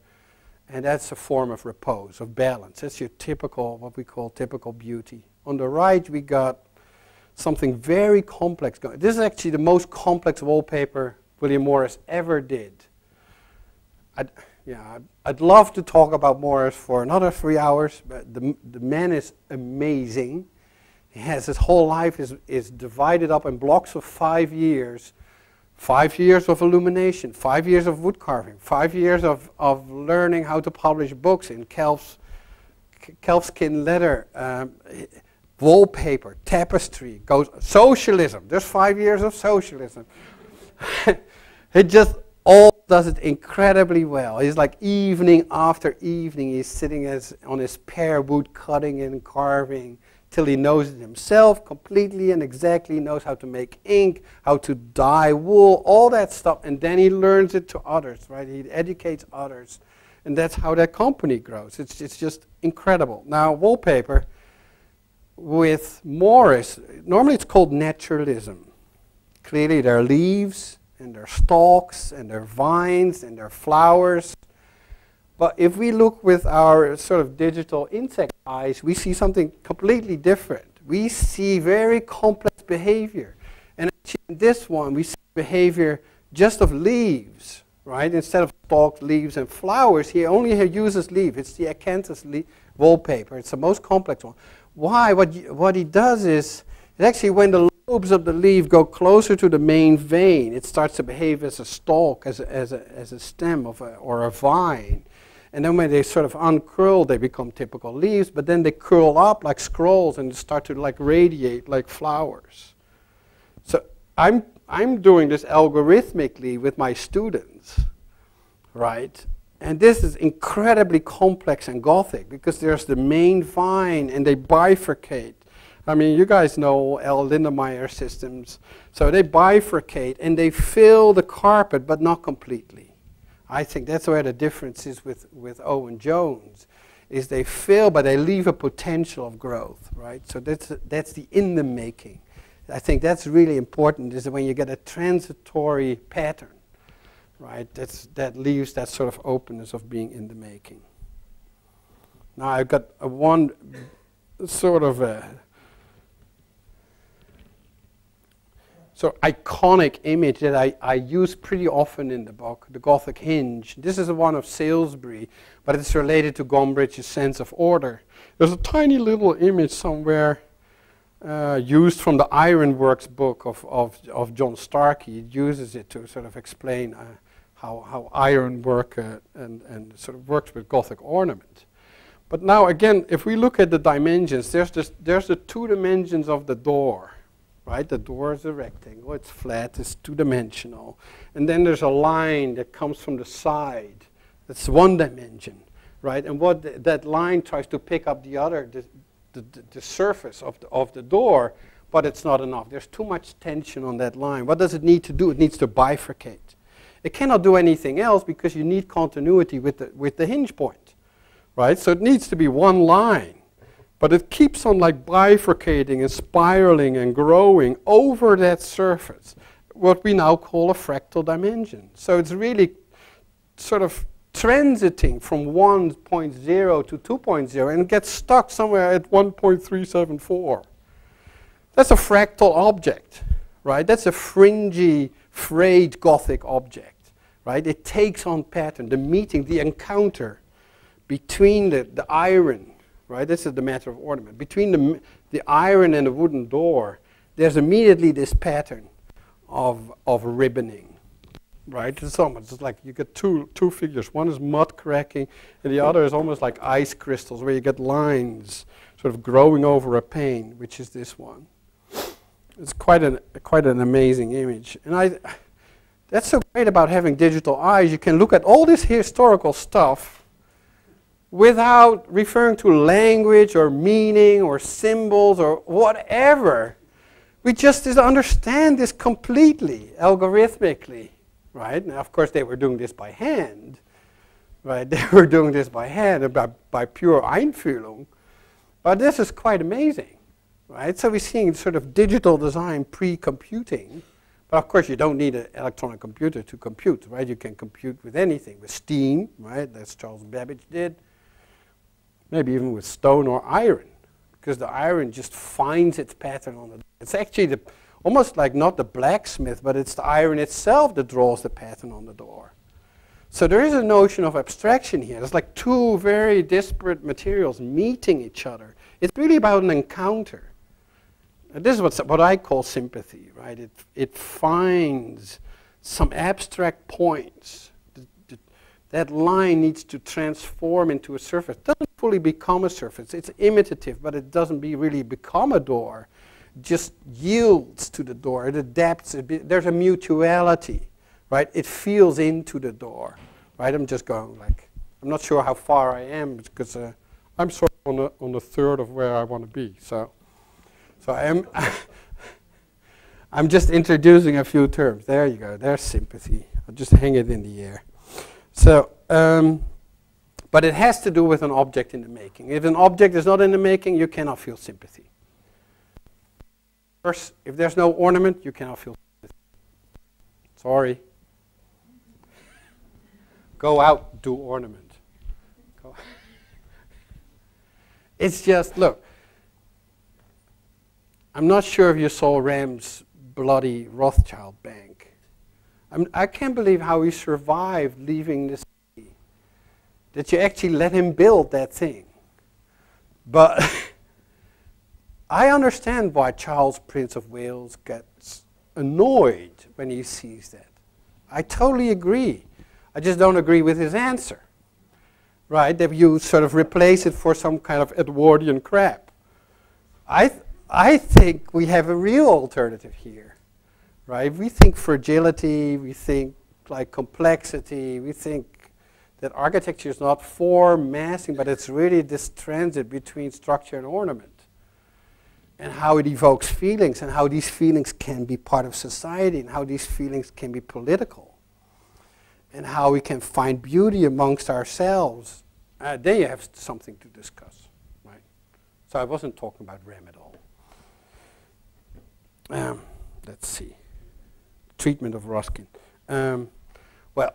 and that's a form of repose, of balance. That's your typical, what we call typical beauty. On the right we got something very complex going. This is actually the most complex wallpaper William Morris ever did. I'd love to talk about Morris for another 3 hours, but the man is amazing. He has his whole life is divided up in blocks of 5 years. 5 years of illumination, 5 years of wood carving, 5 years of learning how to publish books in calfskin leather, wallpaper, tapestry, socialism. There's 5 years of socialism. He just all does it incredibly well. He's like evening after evening, he's sitting on his pear wood cutting and carving, till he knows it himself completely and exactly, knows how to make ink, how to dye wool, all that stuff, and then he learns it to others, right? He educates others, and that's how that company grows. It's just incredible. Now, wallpaper with Morris, normally it's called naturalism. Clearly there are leaves, and there are stalks, and there are vines, and there are flowers. But if we look with our sort of digital insect eyes, we see something completely different. We see very complex behavior. And actually in this one, we see behavior just of leaves, right? Instead of stalks, leaves, and flowers, he only uses leaf. It's the acanthus wallpaper. It's the most complex one. Why? What he does is, actually when the lobes of the leaf go closer to the main vein, it starts to behave as a stalk, as a stem or a vine. And then when they sort of uncurl, they become typical leaves, but then they curl up like scrolls and start to like radiate like flowers. So I'm doing this algorithmically with my students, right? And this is incredibly complex and Gothic because there's the main vine and they bifurcate. I mean, you guys know L. Lindemeyer systems. So they bifurcate and they fill the carpet, but not completely. I think that's where the difference is with Owen Jones, is they fill, but they leave a potential of growth, right? So that's the in the making. I think that's really important, is when you get a transitory pattern, right? That leaves that sort of openness of being in the making. Now I've got one sort of so iconic image that I use pretty often in the book, the Gothic Hinge. This is one of Salisbury, but it's related to Gombrich's sense of order. There's a tiny little image somewhere used from the Ironworks book of John Starkey. It uses it to sort of explain how ironwork and sort of works with Gothic ornament. But now again, if we look at the dimensions, there's the 2 dimensions of the door. Right? The door is a rectangle, it's flat, it's 2-dimensional. And then there's a line that comes from the side. That's 1 dimension, right? And what that line tries to pick up the surface of the door, but it's not enough. There's too much tension on that line. What does it need to do? It needs to bifurcate. It cannot do anything else because you need continuity with the hinge point, right? So it needs to be 1 line. But it keeps on like bifurcating and spiraling and growing over that surface, what we now call a fractal dimension. So it's really sort of transiting from 1.0 to 2.0 and gets stuck somewhere at 1.374. That's a fractal object, right? That's a fringy, frayed Gothic object, right? It takes on pattern, the meeting, the encounter between the iron, right? This is the matter of ornament. Between the iron and the wooden door, there's immediately this pattern of ribboning, right? It's almost like you get two figures. One is mud cracking, and the other is almost like ice crystals, where you get lines sort of growing over a pane, which is this one. It's quite an amazing image. And that's so great about having digital eyes. You can look at all this historical stuff without referring to language or meaning or symbols or whatever. We just understand this completely, algorithmically, right? Now, of course, they were doing this by hand, right? They were doing this by hand, by pure Einfühlung. But this is quite amazing, right? So we're seeing sort of digital design pre-computing. But of course, you don't need an electronic computer to compute, right? You can compute with anything, with steam, right? That's Charles Babbage did. Maybe even with stone or iron, because the iron just finds its pattern on the. It's actually almost like not the blacksmith, but it's the iron itself that draws the pattern on the door. So there is a notion of abstraction here. It's like two very disparate materials meeting each other. It's really about an encounter. And this is what I call sympathy, right? It finds some abstract points. That line needs to transform into a surface. It doesn't fully become a surface. It's imitative, but it doesn't really become a door. It just yields to the door. It adapts. There's a mutuality, right? It feels into the door, right? I'm just going like, I'm not sure how far I am because I'm sort of on the third of where I want to be. So I'm just introducing a few terms. There you go. There's sympathy. I'll just hang it in the air. So, but it has to do with an object in the making. If an object is not in the making, you cannot feel sympathy. First, if there's no ornament, you cannot feel sympathy. Sorry. Go out, do ornament. It's just, look, I'm not sure if you saw Ram's bloody Rothschild Bank. I can't believe how he survived leaving the city. That you actually let him build that thing. But I understand why Charles, Prince of Wales, gets annoyed when he sees that. I totally agree. I just don't agree with his answer. Right? That you sort of replace it for some kind of Edwardian crap. I think we have a real alternative here. Right? We think fragility, we think like complexity, we think that architecture is not form, massing, but it's really this transit between structure and ornament. And how it evokes feelings, and how these feelings can be part of society, and how these feelings can be political. And how we can find beauty amongst ourselves. Then you have something to discuss. Right? So I wasn't talking about Ram at all. Let's see. Treatment of Ruskin. Well,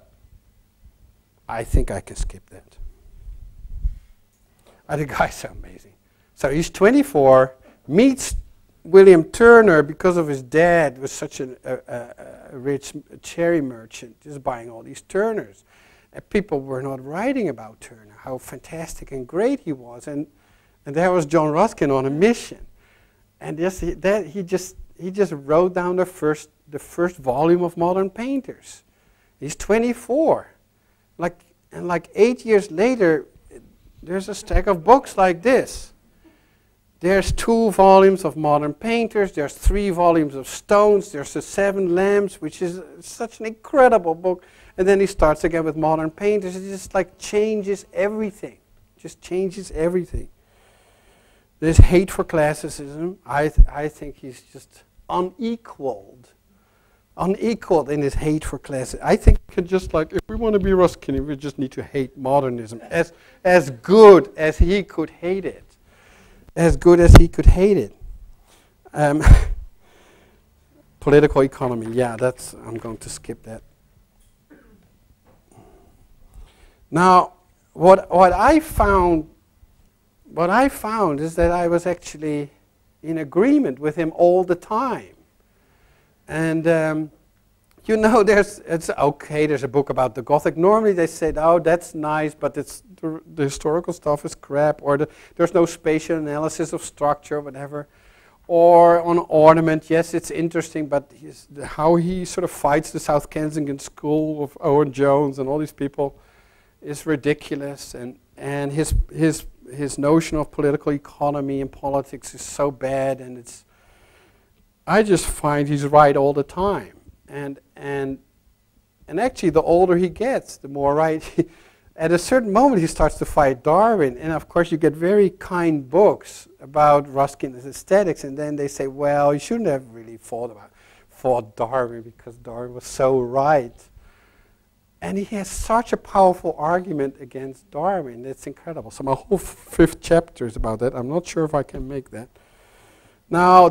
I think I can skip that. The guy's so amazing. So he's 24, meets William Turner because of his dad was such a rich cherry merchant, just buying all these Turners. And people were not writing about Turner, how fantastic and great he was. And there was John Ruskin on a mission. And he just wrote down the first volume of Modern Painters. He's 24. And like 8 years later, there's a stack of books like this. There's 2 volumes of Modern Painters. There's 3 volumes of Stones. There's the 7 Lamps, which is such an incredible book. And then he starts again with Modern Painters. It just like changes everything. Just changes everything. There's hate for classicism. I think he's just unequaled in his hate for classicism. I think we can just like, if we want to be Ruskin, we just need to hate modernism as good as he could hate it. As good as he could hate it. Political economy, yeah, I'm going to skip that. Now, what I found is that I was actually in agreement with him all the time. And you know, there's a book about the Gothic. Normally they say, oh, that's nice, but the historical stuff is crap, or there's no spatial analysis of structure, whatever. Or on Ornament, yes, it's interesting, but how he sort of fights the South Kensington school of Owen Jones and all these people is ridiculous. And his notion of political economy and politics is so bad, and I just find he's right all the time. And actually, the older he gets, the more right. At a certain moment, he starts to fight Darwin, and of course, you get very kind books about Ruskin's aesthetics, and then they say, well, you shouldn't have really fought Darwin because Darwin was so right. And he has such a powerful argument against Darwin. It's incredible. So my whole 5th chapter is about that. I'm not sure if I can make that. Now,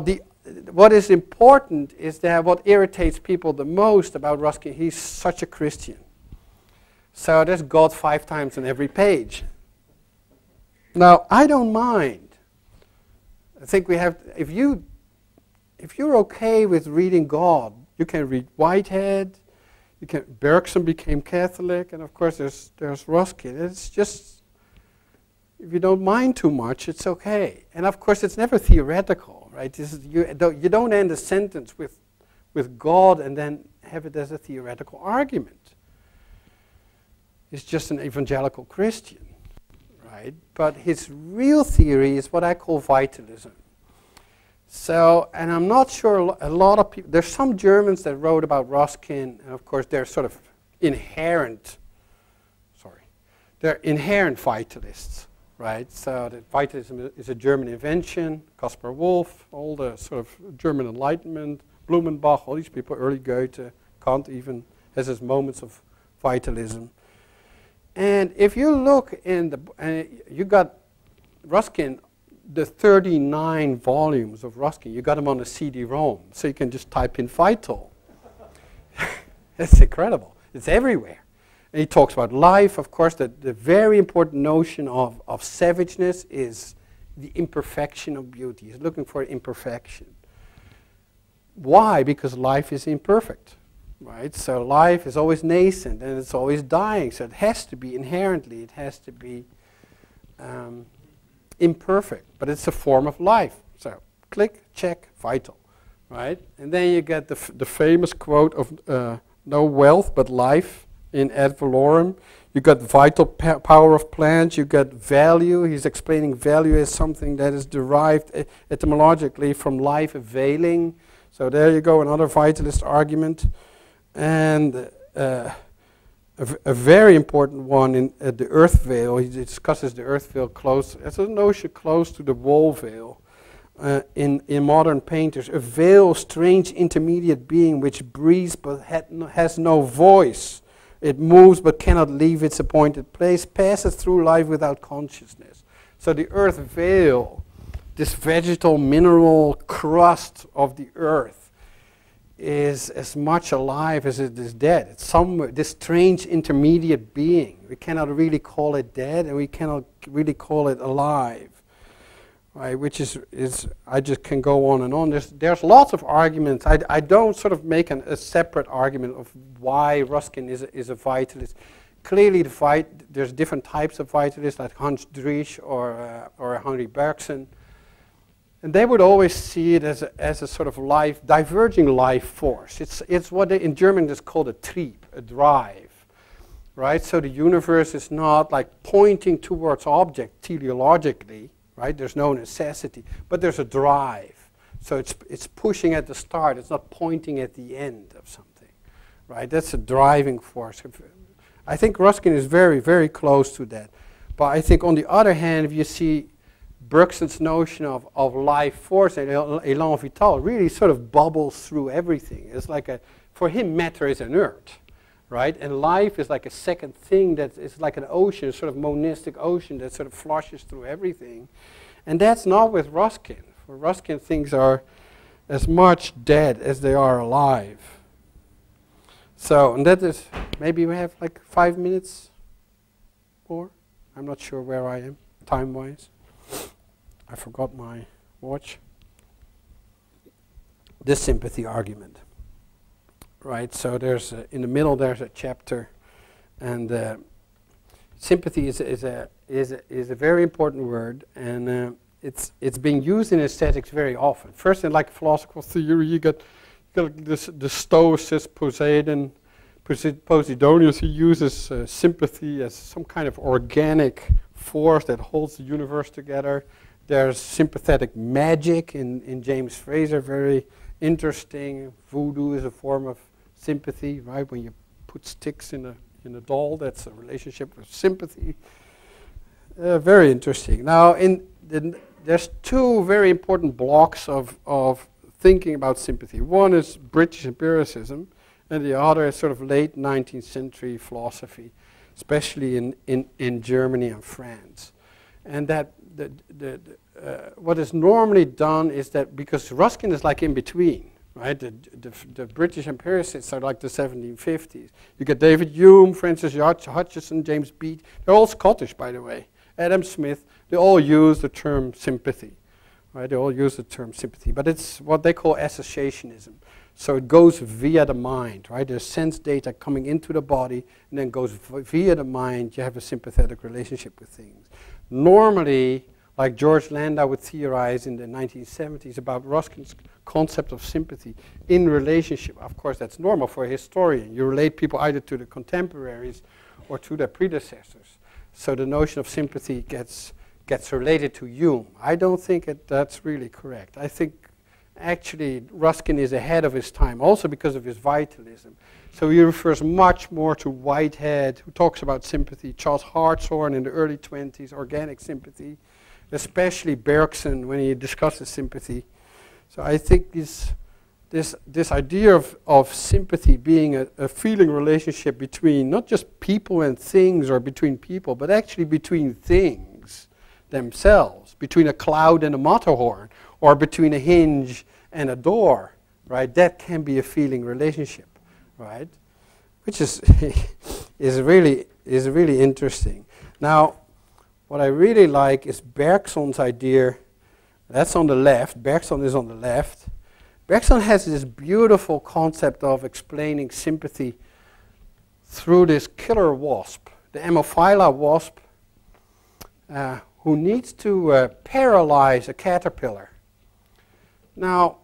what is important is that what irritates people the most about Ruskin, he's such a Christian. So there's God 5 times on every page. Now, I don't mind. I think we have, if you're okay with reading God, you can read Whitehead, Bergson became Catholic, and of course there's Ruskin. It's just, if you don't mind too much, it's okay. And of course it's never theoretical, right? You don't end a sentence with God and then have it as a theoretical argument. It's just an evangelical Christian, right? But his real theory is what I call vitalism. So, and I'm not sure a lot of people, there's some Germans that wrote about Ruskin, and of course they're sort of inherent vitalists, right? So that vitalism is a German invention, Caspar Wolff, all the sort of German Enlightenment, Blumenbach, all these people, early Goethe, Kant even has his moments of vitalism. And if you look in you got Ruskin, the 39 volumes of Ruskin, you got them on a CD-ROM, so you can just type in vital. It's incredible. It's everywhere. And he talks about life, of course, the very important notion of savageness is the imperfection of beauty. He's looking for imperfection. Why? Because life is imperfect. Right? So life is always nascent and it's always dying. So it has to be inherently, it has to be imperfect, but it's a form of life. So click, check, vital, right? And then you get the famous quote of no wealth but life in Ad Valorem. You got vital power of plants. You got value. He's explaining value as something that is derived etymologically from life availing. So there you go, another vitalist argument. And a very important one in the earth veil, he discusses the earth veil close, as a notion close to the wall veil. In modern painters, a veil, strange intermediate being which breathes but has no voice. It moves but cannot leave its appointed place, passes through life without consciousness. So the earth veil, this vegetal mineral crust of the earth, is as much alive as it is dead. It's somewhere, this strange intermediate being. We cannot really call it dead, and we cannot really call it alive. Right? Which is I just can go on and on. There's lots of arguments. I don't sort of make a separate argument of why Ruskin is a vitalist. Clearly, there's different types of vitalists, like Hans Driesch or Henri Bergson. And they would always see it as a sort of diverging life force. It's what in German is called a Trieb, a drive, right? So the universe is not like pointing towards object teleologically, right? There's no necessity, but there's a drive. So it's pushing at the start. It's not pointing at the end of something, right? That's a driving force. I think Ruskin is very, very close to that. But I think on the other hand, if you see Bergson's notion of life force and élan vital really sort of bubbles through everything. It's like for him, matter is inert, right? And life is like a second thing that is like an ocean, a sort of monistic ocean that sort of flushes through everything. And that's not with Ruskin. For Ruskin, things are as much dead as they are alive. So, and that is, maybe we have like 5 minutes more. I'm not sure where I am, time-wise. I forgot my watch. the sympathy argument. Right, so there's in the middle there's a chapter, and sympathy is a very important word, and it's being used in aesthetics very often. First, in like philosophical theory, you got this, the Stoicist Posidonius. He uses sympathy as some kind of organic force that holds the universe together. There's sympathetic magic in James Frazer, very interesting. Voodoo is a form of sympathy, right? When you put sticks in a doll, that's a relationship with sympathy. Very interesting. Now, there's two very important blocks of thinking about sympathy. One is British empiricism, and the other is sort of late 19th century philosophy, especially in Germany and France. And that what is normally done is that, because Ruskin is like in between, right? The British empiricists are like the 1750s. You get David Hume, Francis Hutcheson, James Beat. They're all Scottish, by the way. Adam Smith. They all use the term sympathy, right? They all use the term sympathy, but it's what they call associationism. So it goes via the mind, right? There's sense data coming into the body, and then goes via the mind. You have a sympathetic relationship with things. Normally, like George Landau would theorize in the 1970s about Ruskin's concept of sympathy in relationship. Of course, that's normal for a historian. You relate people either to the contemporaries or to their predecessors. So the notion of sympathy gets related to Hume. I don't think that's really correct. I think actually Ruskin is ahead of his time, also because of his vitalism. So he refers much more to Whitehead, who talks about sympathy, Charles Hartshorne in the early 20s, organic sympathy, especially Bergson when he discusses sympathy. So I think this idea of sympathy being a feeling relationship between not just people and things, or between people, but actually between things themselves, between a cloud and a Matterhorn, or between a hinge and a door, right? That can be a feeling relationship, right? Which is is really interesting. Now, what I really like is Bergson's idea. That's on the left. Bergson is on the left. Bergson has this beautiful concept of explaining sympathy through this killer wasp, the Ammophila wasp, who needs to paralyze a caterpillar. Now,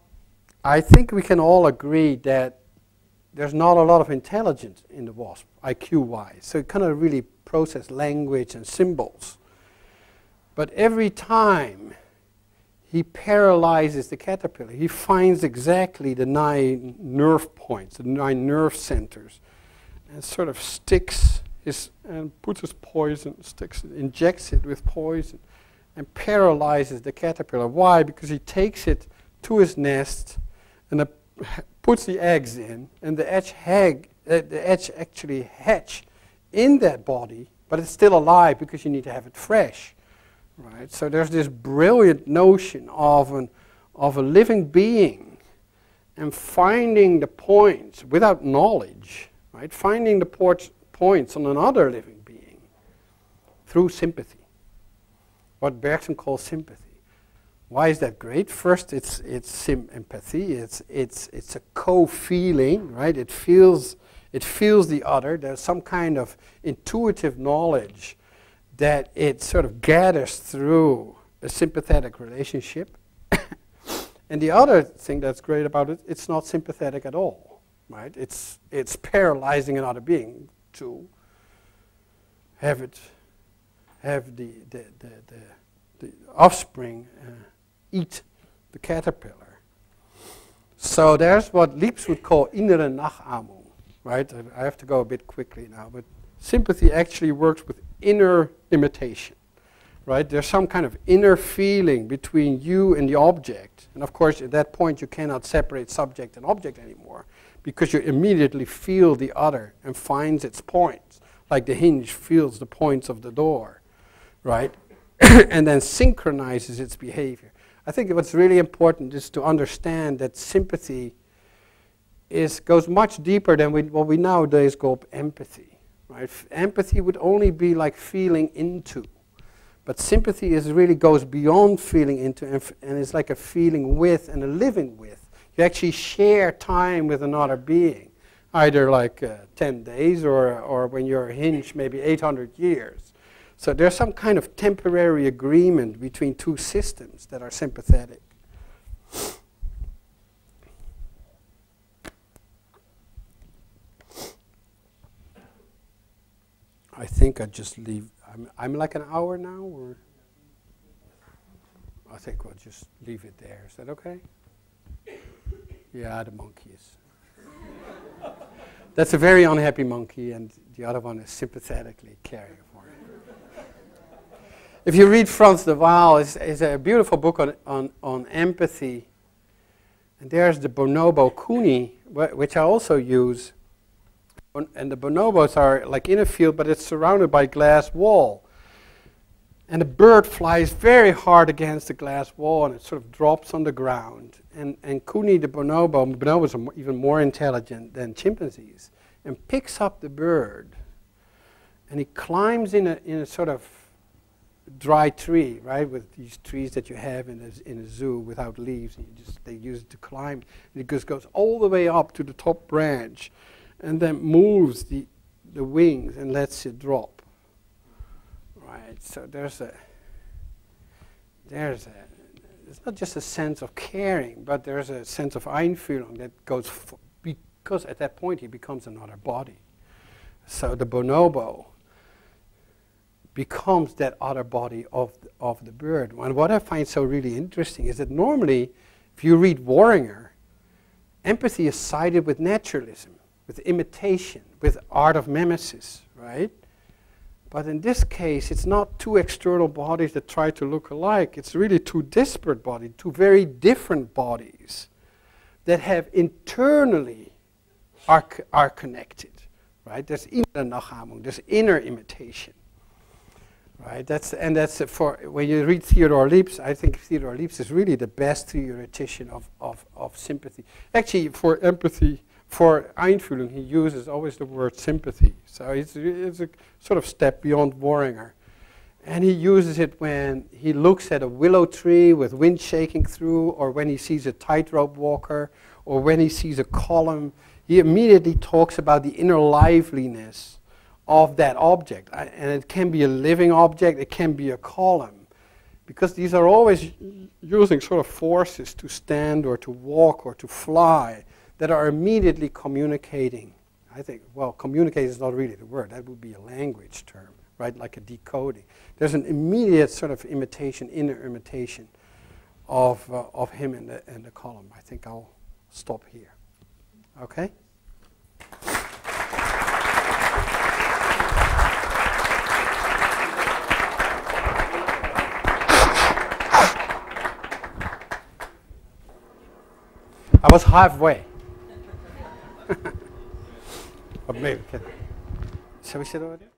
I think we can all agree that there's not a lot of intelligence in the wasp, IQ-wise. So it cannot really process language and symbols. But every time he paralyzes the caterpillar, he finds exactly the 9 nerve points, the 9 nerve centers, and sort of sticks and puts his poison, injects it with poison, and paralyzes the caterpillar. Why? Because he takes it to his nest and puts the eggs in, and the eggs actually hatch in that body, but it's still alive because you need to have it fresh. Right? So there's this brilliant notion of a living being and finding the points without knowledge, right? Finding the points on another living being through sympathy, what Bergson calls sympathy. Why is that great? First, it's empathy. It's a co-feeling, right? It feels the other. There's some kind of intuitive knowledge that it sort of gathers through a sympathetic relationship. And the other thing that's great about it, it's not sympathetic at all, right? It's paralyzing another being to have the offspring eat the caterpillar. So there's what Liebs would call innere Nachahmung, right? I have to go a bit quickly now, but sympathy actually works with inner imitation, right? There's some kind of inner feeling between you and the object. And of course, at that point, you cannot separate subject and object anymore, because you immediately feel the other and finds its points, like the hinge feels the points of the door, right? And then synchronizes its behavior. I think what's really important is to understand that sympathy goes much deeper than what we nowadays call empathy. Right? Empathy would only be like feeling into. But sympathy really goes beyond feeling into and is like a feeling with and a living with. You actually share time with another being, either like 10 days or when you're a hinge, maybe 800 years. So there's some kind of temporary agreement between two systems that are sympathetic. I think I just leave. I'm like an hour now, or I think we'll just leave it there. Is that okay? Yeah, the monkey is. That's a very unhappy monkey, and the other one is sympathetically caring for it. If you read Frans de Waal, it's a beautiful book on empathy. And there's the bonobo kuni, which I also use. And the bonobos are like in a field, but it's surrounded by glass wall. And the bird flies very hard against the glass wall, and it sort of drops on the ground. And Kuni, the bonobos are even more intelligent than chimpanzees, and picks up the bird. And he climbs in a sort of dry tree, right, with these trees that you have in a zoo without leaves. And they use it to climb. And it just goes all the way up to the top branch, and then moves the wings and lets it drop. Right, so it's not just a sense of caring, but there's a sense of Einfühlung that goes, because at that point he becomes another body. So the bonobo becomes that other body of the bird. And what I find so really interesting is that normally, if you read Worringer, empathy is sided with naturalism, with imitation, with art of mimesis, right? But in this case, it's not two external bodies that try to look alike. It's really two disparate bodies, two very different bodies that have internally are connected, right? There's inner Nachahmung, there's inner imitation, right? That's for when you read Theodor Lipps. I think Theodor Lipps is really the best theoretician of sympathy. Actually, for empathy. For Einfühlung, he uses always the word sympathy. So it's a sort of step beyond Worringer. And he uses it when he looks at a willow tree with wind shaking through, or when he sees a tightrope walker, or when he sees a column. He immediately talks about the inner liveliness of that object. And it can be a living object, it can be a column. Because these are always using sort of forces to stand or to walk or to fly, that are immediately communicating. I think, well, communicate is not really the word. That would be a language term, right? Like a decoding. There's an immediate sort of imitation, inner imitation of him and the column. I think I'll stop here. Okay? I was halfway. But maybe, shall we sit over there?